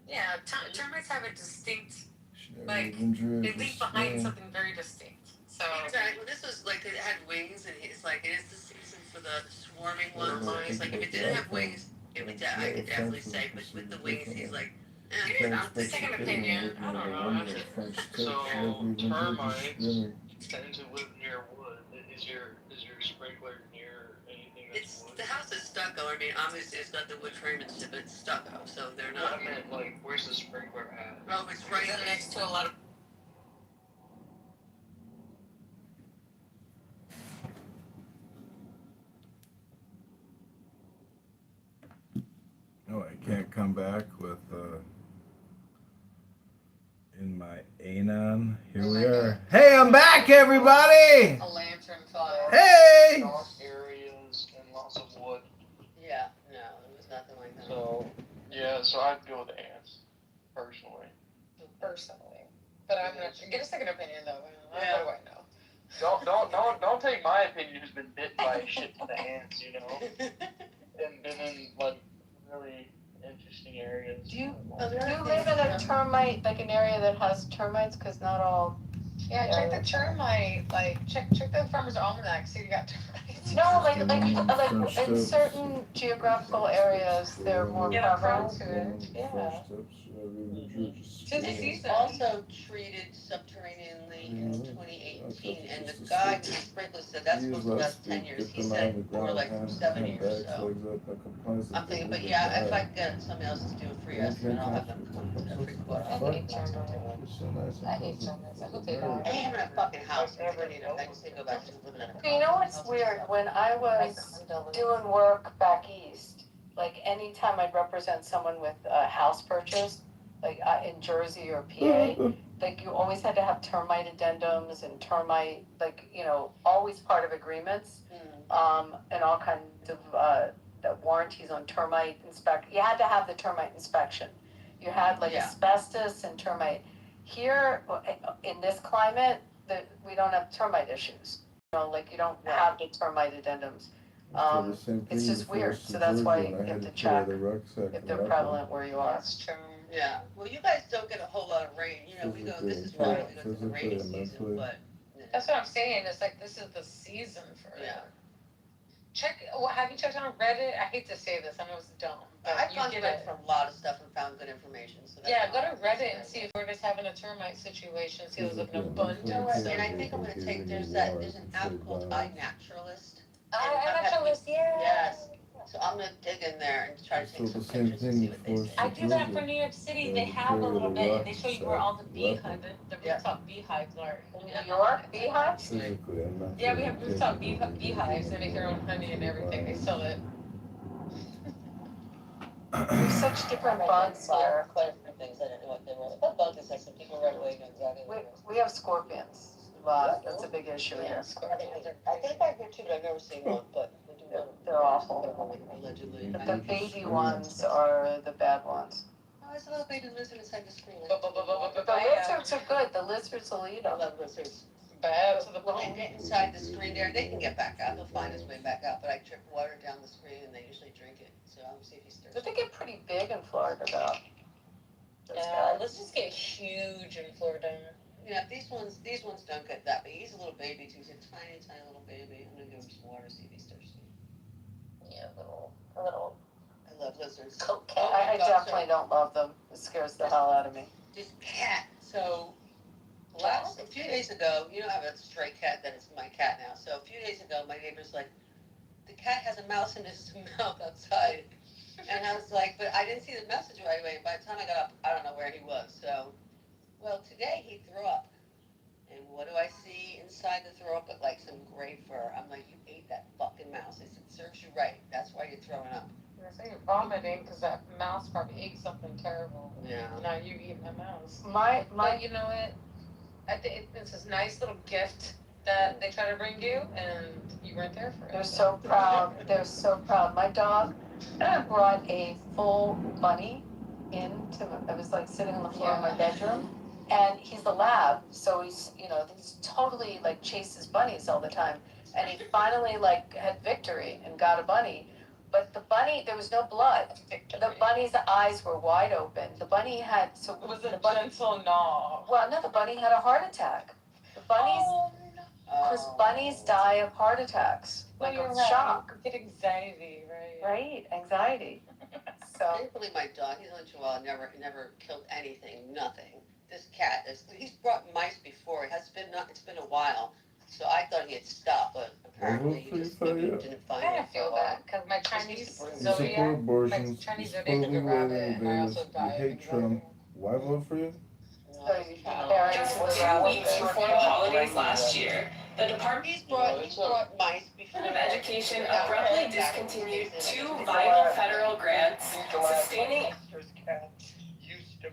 Yeah, termites have a distinct, She never like, even drew they it, leave just behind screaming. something very distinct. So Exactly. Well, this was like it had wings, and he's like, it is the season for the swarming ones. And he's like, if it didn't have wings, it would. I could definitely say, but with the wings, he's like, the second opinion, I don't know. So termites tend to live near wood. Is your sprinkler near anything that's it's wood? the house is stucco. I mean, obviously it's got the wood frame and shit, but it's stucco, so they're Well, not. I meant, like, where's the sprinkler at? Oh, it's right next to a lot of. No, I can't come back with in my anon. Here we are. Hey, I'm back, everybody. A lantern fire. Hey. Dark areas and lots of wood. Yeah, no, it was nothing like that. So, yeah, so I'd go with ants, personally. But I'm not. Get a second opinion though. Yeah. What do I know? Don't take my opinion who's been bitten by a shit ton of ants, you know? And been in, like, really interesting areas. Do you live in a termite, like an area that has termites? Because not all. Yeah, check the termite. Like check the farmer's almanac. See if you got termites. No, like in certain geographical areas, they're more prevalent. Yeah. Also treated subterraneanly in 2018, and the guy who sprinkled said that's supposed to last 10 years. He said more like 7 years. So I'm thinking, but yeah, if I can get somebody else to do a free estimate, I'll have them come to every quarter. I hate termites. I hate termites. I hope they die. I am in a fucking house. I just need to go back to living in a house. You know what's weird? When I was doing work back east, like anytime I'd represent someone with a house purchase, like in Jersey or PA, like you always had to have termite addendums and termite, like, you know, always part of agreements, and all kinds of warranties on termite inspect. You had to have the termite inspection. You had like asbestos and termite. Here, in this climate, we don't have termite issues. You know, like you don't have the termite addendums. It's just weird. So that's why you have to check if they're prevalent where you are. That's true. Yeah, well, you guys don't get a whole lot of rain. You know, we go. This is why we go through the rainy season, but. That's what I'm saying. It's like this is the season for it. Yeah. Check. Well, have you checked on Reddit? I hate to say this. I know it's dumb. But I've you gone get Reddit it. for a lot of stuff and found good information. So that's Yeah, go to Reddit and see if we're just having a termite situation. See if there's an abundance. And I think I'm gonna take. There's an app called iNaturalist. iNaturalist, yeah. Yes. So I'm gonna dig in there and try to take some pictures and see what they say. I do that for New York City. They have a little bit, and they show you where all the beehives, the rooftop beehives are. In New York, beehives? Yeah, we have rooftop beehives. They make their own honey and everything. They sell it. There's such different bugs here. Things I didn't know what they were. What bug is that? Some people right away know exactly. We have scorpions. That's a big issue here. I think I hear too, but I've never seen one. But we do know they're awful. Allegedly. The baby ones are the bad ones. Oh, it's a little baby lizard inside the screen. The lizards are good. The lizards will eat I them. love lizards. Bad to the When bone. they get inside the screen there, they can get back out. They'll find his way back out. But I drip water down the screen and they usually drink it. So I'll see if he stirs. But they get pretty big in Florida, though. Yeah, let's just get huge in Florida. Yeah, these ones don't get that big. He's a little baby too. He's a tiny, tiny little baby. I'm gonna give him some water, see if he's thirsty. Yeah, a little. I love lizards. Coquette. I definitely don't love them. It scares the hell out of me. This cat. So a few days ago, you know I have a stray cat that is my cat now. So a few days ago, my neighbor's like, the cat has a mouse in his mouth outside. And I was like, but I didn't see the message right away. By the time I got up, I don't know where he was. So, well, today he threw up And what do I see inside the throw up? But like some gray fur. I'm like, you ate that fucking mouse. I said, serves you right. That's why you're throwing up. I say you're vomiting because that mouse probably ate something terrible. Yeah. Now you eating a mouse. My, You know what? I think it's this nice little gift that they try to bring you, and you weren't there for it. they're so proud. They're so proud. My dog brought a full bunny into. I was like sitting on the floor in my bedroom, and he's a lab, so he's totally like chases bunnies all the time. And he finally like had victory and got a bunny. But the bunny, there was no blood. The bunny's eyes were wide open. The bunny had It was a gentle gnaw. Well, no, the bunny had a heart attack. The bunnies, because bunnies die of heart attacks, like of shock. You get anxiety, right? Right, anxiety. So Thankfully, my dog, he's only Chihuahua, never killed anything, nothing. This cat he's brought mice before. It's been a while. So I thought he had stopped, but apparently he just didn't find it. I didn't feel that because my Chinese You support zodiac, abortions. my Chinese You zodiac is supposedly a live rabbit, in and I also Vegas. die You of hate anxiety. Trump. Why vote for you? Just 2 weeks before the holidays last year, the Department He's brought mice before. of Education abruptly discontinued 2 vital federal grants sustaining. Sister's cat used to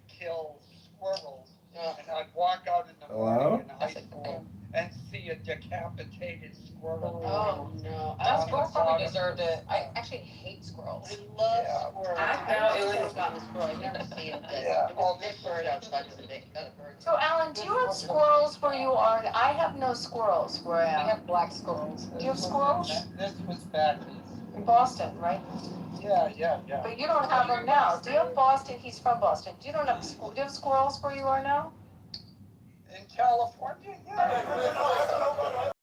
kill squirrels, and I'd walk out in the morning in high school and see a decapitated squirrel. Oh no! That squirrel probably deserved it. I actually hate squirrels. I love squirrels. Now it was gotten a squirrel. I've never seen it. Yeah. There was a big bird outside today. Got a bird. So Alan, do you have squirrels where you are? I have no squirrels where I We am. have black squirrels. Do you have squirrels? This was back In Boston, right? yeah. But you don't have them now. Do you have Boston? He's from Boston. Do you have squirrels where you are now? In California, yeah.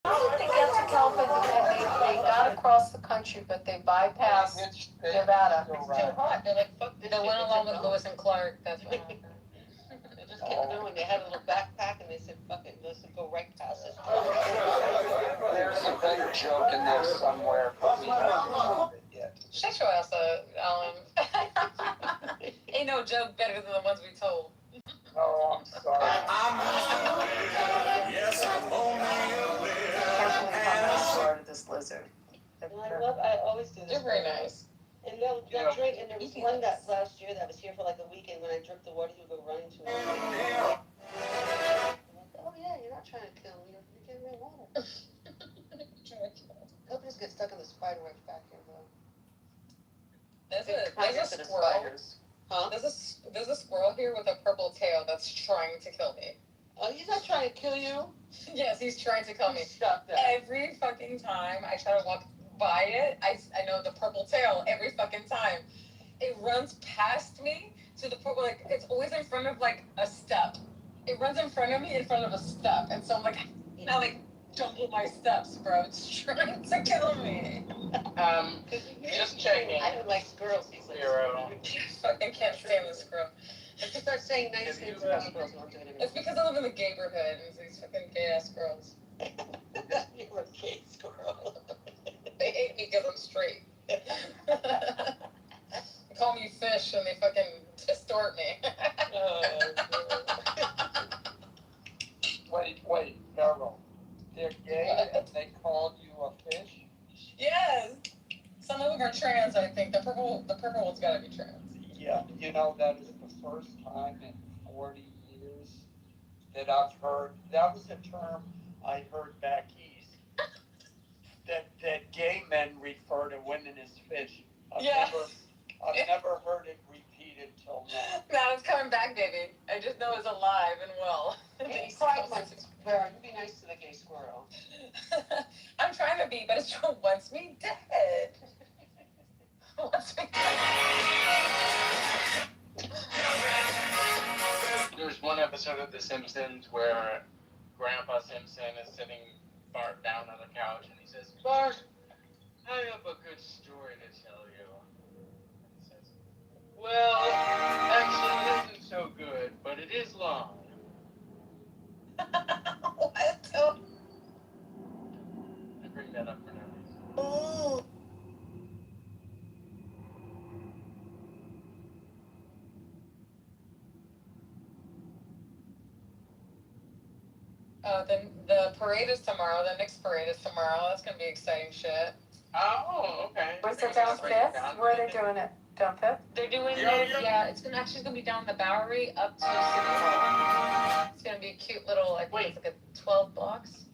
How did they get to California? They got across the country, but they bypassed Nevada. It's too hot. They're like, fuck this. They shit. went They along said with no. Lewis and Clark. That's what happened. They just kept going. They had a little backpack and they said, fuck it, let's go right past this. There's a better joke in there somewhere, but we haven't found it yet. Shut your ass up, Alan. Ain't no joke better than the ones we told. Oh, I'm sorry. Yes, I'm only Part of this lizard. I always do this. They're very nice. And they'll drink, and there was one that last year that was here for like a weekend. When I dripped the water, he would go running to me. I'm like, oh yeah, you're not trying to kill me. You're giving me water. Hope just get stuck in the spider webs back here, though. There's a squirrel. Huh? There's a squirrel here with a purple tail that's trying to kill me. Oh, he's not trying to kill you. Yes, he's trying to kill me. Stop that. Every fucking time I try to walk by it, I know the purple tail every fucking time. It runs past me to the purple, like, it's always in front of, like, a step. It runs in front of me in front of a step. And so I'm like, now, like, double my steps, bro. It's trying to kill me. Just checking. I don't like squirrels. He says. Fucking can't stand this squirrel. If you start saying nice things about squirrels, won't do it anymore. It's because I live in the neighborhood and these fucking gay ass squirrels. You're a gay squirrel. They hate me because I'm straight. They call me fish and they fucking distort me. Wait, Carol. They're gay and they called you a fish? Yes. Some of them are trans, I think. The purple one's gotta be trans. Yeah, that is the first time in 40 years that I've heard, that was a term I heard back east, that gay men refer to women as fish. I've never heard it repeated till now. Now it's coming back, baby. I just know it's alive and well. Hey, Pride Month, Vera, you be nice to the gay squirrel. I'm trying to be, but it still wants me dead. Wants me There's one episode of The Simpsons where Grandpa Simpson is sitting Bart down on the couch and he says, Bart, I have a good story to tell you. And he says, well, actually it isn't so good, but it is long. What? I bring that up for now. The parade is tomorrow. The next parade is tomorrow. That's gonna be exciting shit. Oh, okay. Where's it down Fifth? Where are they doing it? Down Fifth? They're doing it. Yeah, it's gonna be down the Bowery up to City Hall. It's gonna be a cute little. I think it's like a 12 blocks.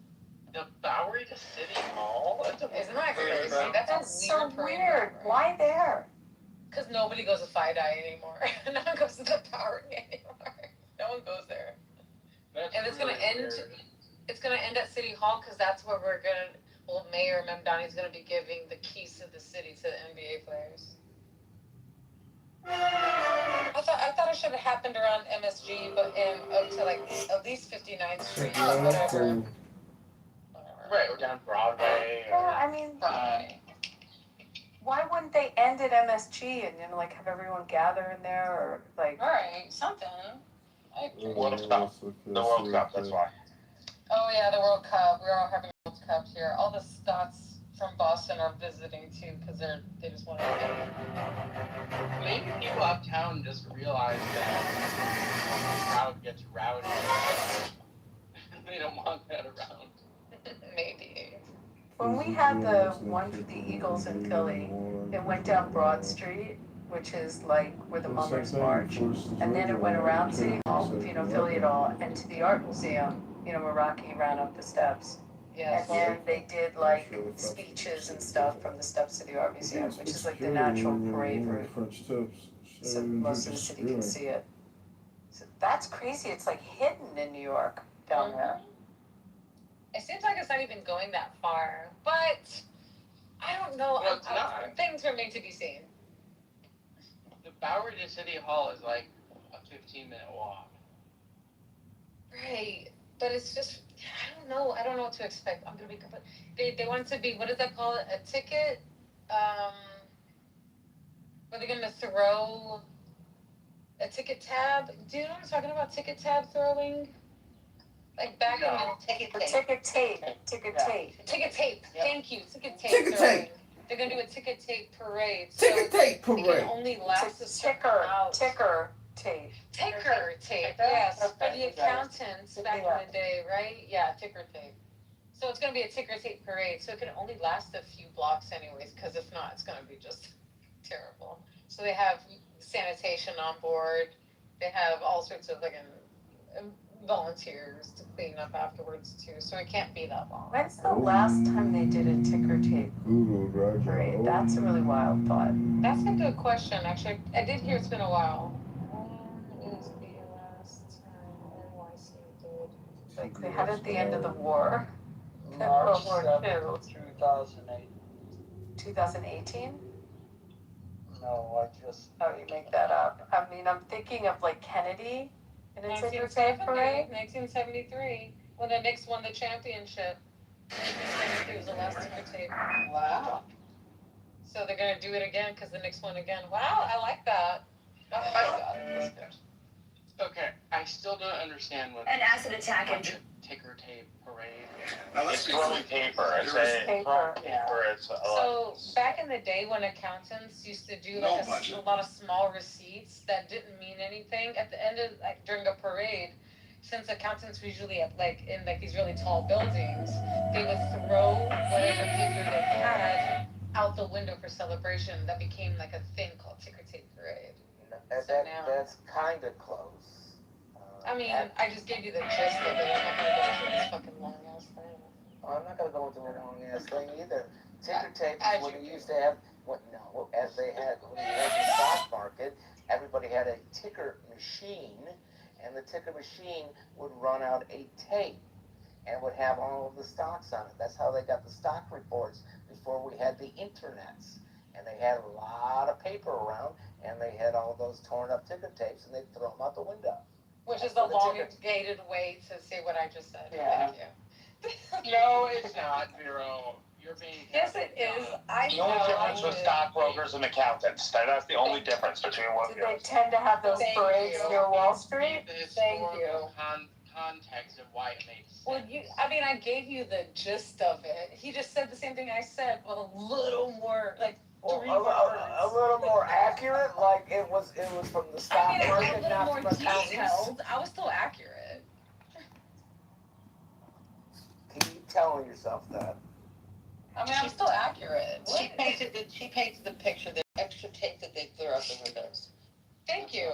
The Bowery to City Hall? Isn't that crazy? That's so weird. Why there? Because nobody goes to Fi-Dye anymore. No one goes to the Bowery anymore. No one goes there. And it's really gonna end. weird. It's gonna end at City Hall because that's where we're gonna. Well, Mayor Mamdani's gonna be giving the keys to the city to the NBA players. I thought it should have happened around MSG, but up to like at least 59th Street, but whatever. Right, or down Broadway. Or, Yeah, I mean, why wouldn't they end at MSG and then like have everyone gather in there or like? All right, something. I agree. World Cup. The World Cup, that's why. Oh yeah, the World Cup. We're all having World Cup here. All the Scots from Boston are visiting too because they just want to. Maybe people uptown just realize that the crowd gets rowdy. They don't want that around. Maybe. When we had the one for the Eagles in Philly, it went down Broad Street, which is like where the Mummers March, and then it went around City Hall, if you know Philly at all, and to the Art Museum, where Rocky ran up the steps. Yes. And then they did like speeches and stuff from the steps to the Art Museum, which is like the natural parade route. So most of the city can see it. So that's crazy. It's like hidden in New York down there. It seems like it's not even going that far, but I don't know. Well, it's not. Things remain to be seen. The Bowery to City Hall is like a 15-minute walk. Right, but it's just I don't know what to expect. I'm gonna be they want it to be, what does that call it? A ticket? Where they're gonna throw a ticket tab. Do you know what I'm talking about? Ticket tab throwing? Like back in Ticket tape. Ticket tape. Ticket tape. Yep. Thank you. Ticket tape. Ticket throwing. tape. They're gonna do a ticket tape parade. Ticket tape It parade. can only last a Ticker tape. Ticker tape, yes, for the accountants back in the day, right? Yeah, ticker tape. So it's gonna be a ticker tape parade, so it can only last a few blocks anyways, because if not, it's gonna be just terrible. So they have sanitation on board, they have all sorts of volunteers to clean up afterwards too, so it can't be that long. When's the last time they did a ticker tape parade? That's a really wild thought. That's a good question, actually. I did hear it's been a while. When is the last time NYC did? Like they had it at the end of the war. March World War 7th, 2008. 2018? No, I just. Oh, you make that up. I mean, I'm thinking of like Kennedy in a ticker tape parade. 1973, when the Knicks won the championship. 1973 was the last ticker tape. Wow. So they're gonna do it again because the Knicks won again. Wow, I like that. Oh my God, that's good. Okay, I still don't understand what An acid attack in ticker tape parade. It's throwing paper. It's a Paper. paper. It's So back in the day when accountants used to do like a lot of small receipts that didn't mean anything at the end of during a parade, since accountants were usually in these really tall buildings, they would throw whatever paper they had out the window for celebration. That became like a thing called ticker tape parade. That's kind of close. I mean, I just gave you the gist of it. I'm not gonna go into this fucking long ass thing. I'm not going to go into a long ass thing either. Ticker tape I is what they used to have. As they had when you had the stock market, everybody had a ticker machine, and the ticker machine would run out a tape and would have all of the stocks on it. That's how they got the stock reports before we had the internets. And they had a lot of paper around, and they had all those torn up ticker tapes, and they'd throw them out the window. Which is the elongated way to say what I just said. Yeah. Thank you. No, it's not, Vero. You're being. Yes, it is. I the only difference with stockbrokers and accountants. That's the only difference between what. Do they tend to have those parades near Wall Street? Thank you. Context of why it makes sense. Well, I gave you the gist of it. He just said the same thing I said, but a little more, Well, three a little more accurate, like it was from the stock I mean, market, a little not more from accountants. detailed. I was still accurate. telling yourself that. I mean, I'm still accurate. She painted the picture, the extra tape that they threw out the windows. Thank you.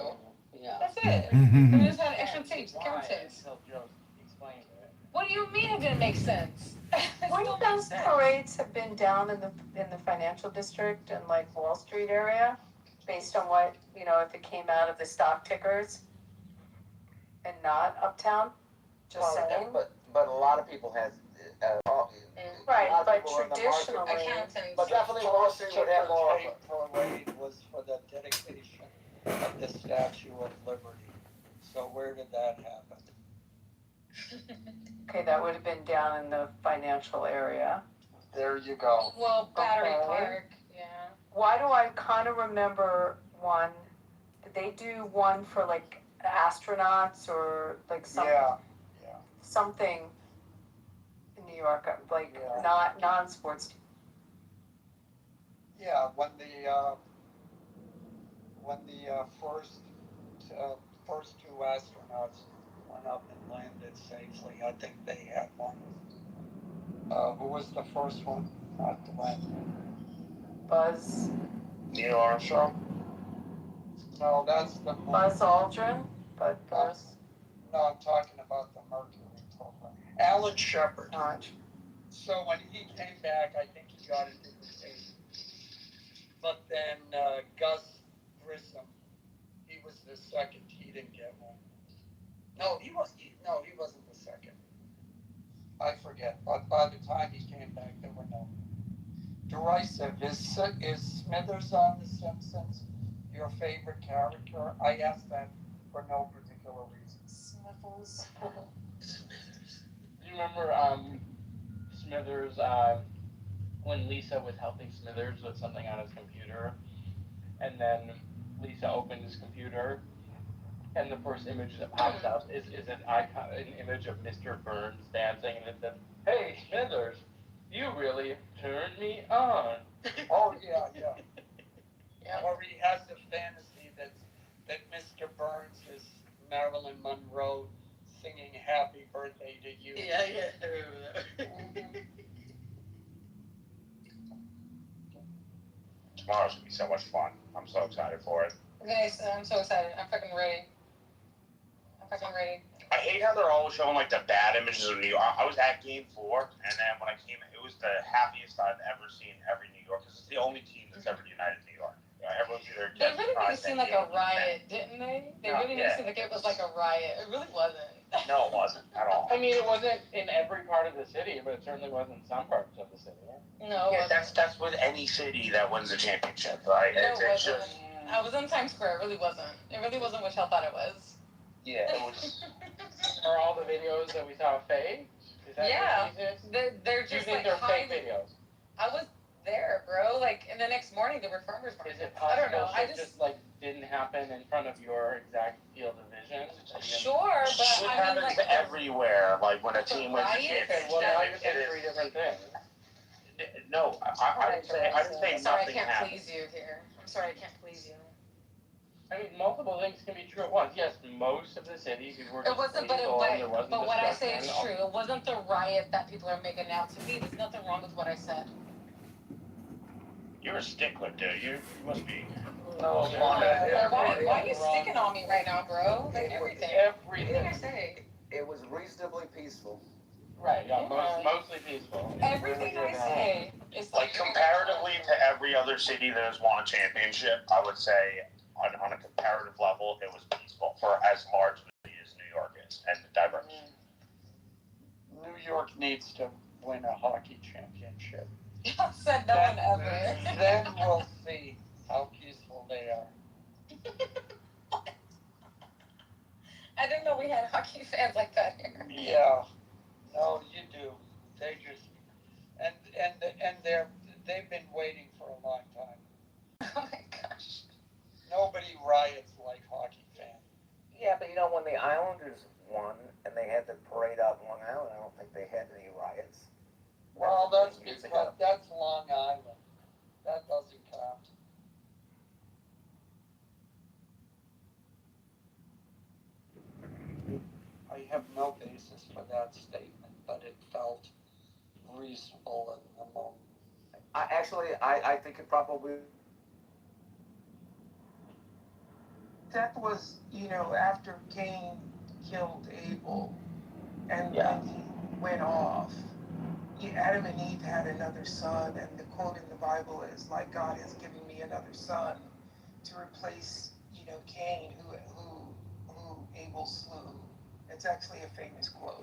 Yeah. That's it. We just had extra tape. Counts. Until Joe explained it. What do you mean it didn't make sense? Wouldn't those parades have been down in the financial district and like Wall Street area, based on what, if it came out of the stock tickers and not uptown? Just saying. But a lot of people have. Right, a lot of but people were in the traditionally. Accountants. But definitely Wall Street would have more. Parade was for the dedication of the Statue of Liberty. So where did that happen? Okay, that would have been down in the financial area. There you go. Well, Battery Okay. Park, yeah. Why do I kind of remember one? Did they do one for like astronauts or like some, something in New York, like not non-sports? Yeah, when the first two astronauts went up and landed safely, I think they had one. Who was the first one not to land? Buzz. Neil Armstrong? No, that's the Buzz Aldrin, but Buzz. No, I'm talking about the Mercury program. Alan Shepard. Not. So when he came back, I think he got it in the state. But then Gus Grissom, he was the second. He didn't get one. No, he wasn't the second. I forget. But by the time he came back, there were no. Derisive, is Smithers on The Simpsons your favorite character? I asked that for no particular reason. Sniffles. Do you remember Smithers when Lisa was helping Smithers with something on his computer, and then Lisa opened his computer, and the first image that pops up is an image of Mr. Burns dancing, and it says, "Hey Smithers, you really turned me on." Oh yeah. Or he has the fantasy that Mr. Burns is Marilyn Monroe singing "Happy Birthday to You." Yeah, I remember that. Tomorrow's gonna be so much fun. I'm so excited for it. Guys, I'm so excited. I'm fucking ready. I hate how they're always showing like the bad images of New York. I was at Game 4, and then when I came, it was the happiest I've ever seen every New York, because it's the only team that's ever united New York. Everyone's either They really made it seem like a riot, didn't they? They really made it seem like it was like a riot. It really wasn't. No, it wasn't at all. I mean, it wasn't in every part of the city, but it certainly wasn't in some parts of the city. No, yeah, that's with any city that wins a championship, right? No, it's just. I was in Times Square. It really wasn't. It really wasn't what y'all thought it was. Yeah, it was. Are all the videos that we saw fake? Is that Yeah, they're Do you just think like they're fake videos? I was there, bro. Like, and the next morning they were farmers market. Is it I don't possible know. I shit just like didn't happen in front of your exact field of vision? Sure, but Shit I mean, happens like everywhere. Like when a team wins a riot? championship. Okay, well now you're saying three different things. No, I didn't say I'm sorry, I nothing can't happened. please you here. I'm sorry, I can't please you. I mean, multiple things can be true at once. Yes, most of the cities were It wasn't, but there wasn't but what I say destruction. is true. It wasn't the riot that people are making out to be. There's nothing wrong with what I said. You're a stickler, dude. You must be. No, Why are you sticking on me right now, bro? Like everything. Everything I say. It was reasonably peaceful. Right, yeah, mostly peaceful. Everything I say is Like comparatively to every other city that has won a championship, I would say on a comparative level, it was peaceful for as large a city as New York is and diverse. New York needs to win a hockey championship. Said no one ever. Then we'll see how peaceful they are. I didn't know we had hockey fans like that here. Yeah. No, you do. They just and they've been waiting for a long time. Oh my gosh. Nobody riots like hockey fans. Yeah, but when the Islanders won and they had the parade out in Long Island, I don't think they had any riots. Well, that's because that's Long Island. That doesn't count. I have no basis for that statement, but it felt reasonable and I think it probably. That was, after Cain killed Abel, and Yeah. when he went off, Adam and Eve had another son, and the quote in the Bible is, like, God has given me another son to replace, Cain, who Abel slew. It's actually a famous quote.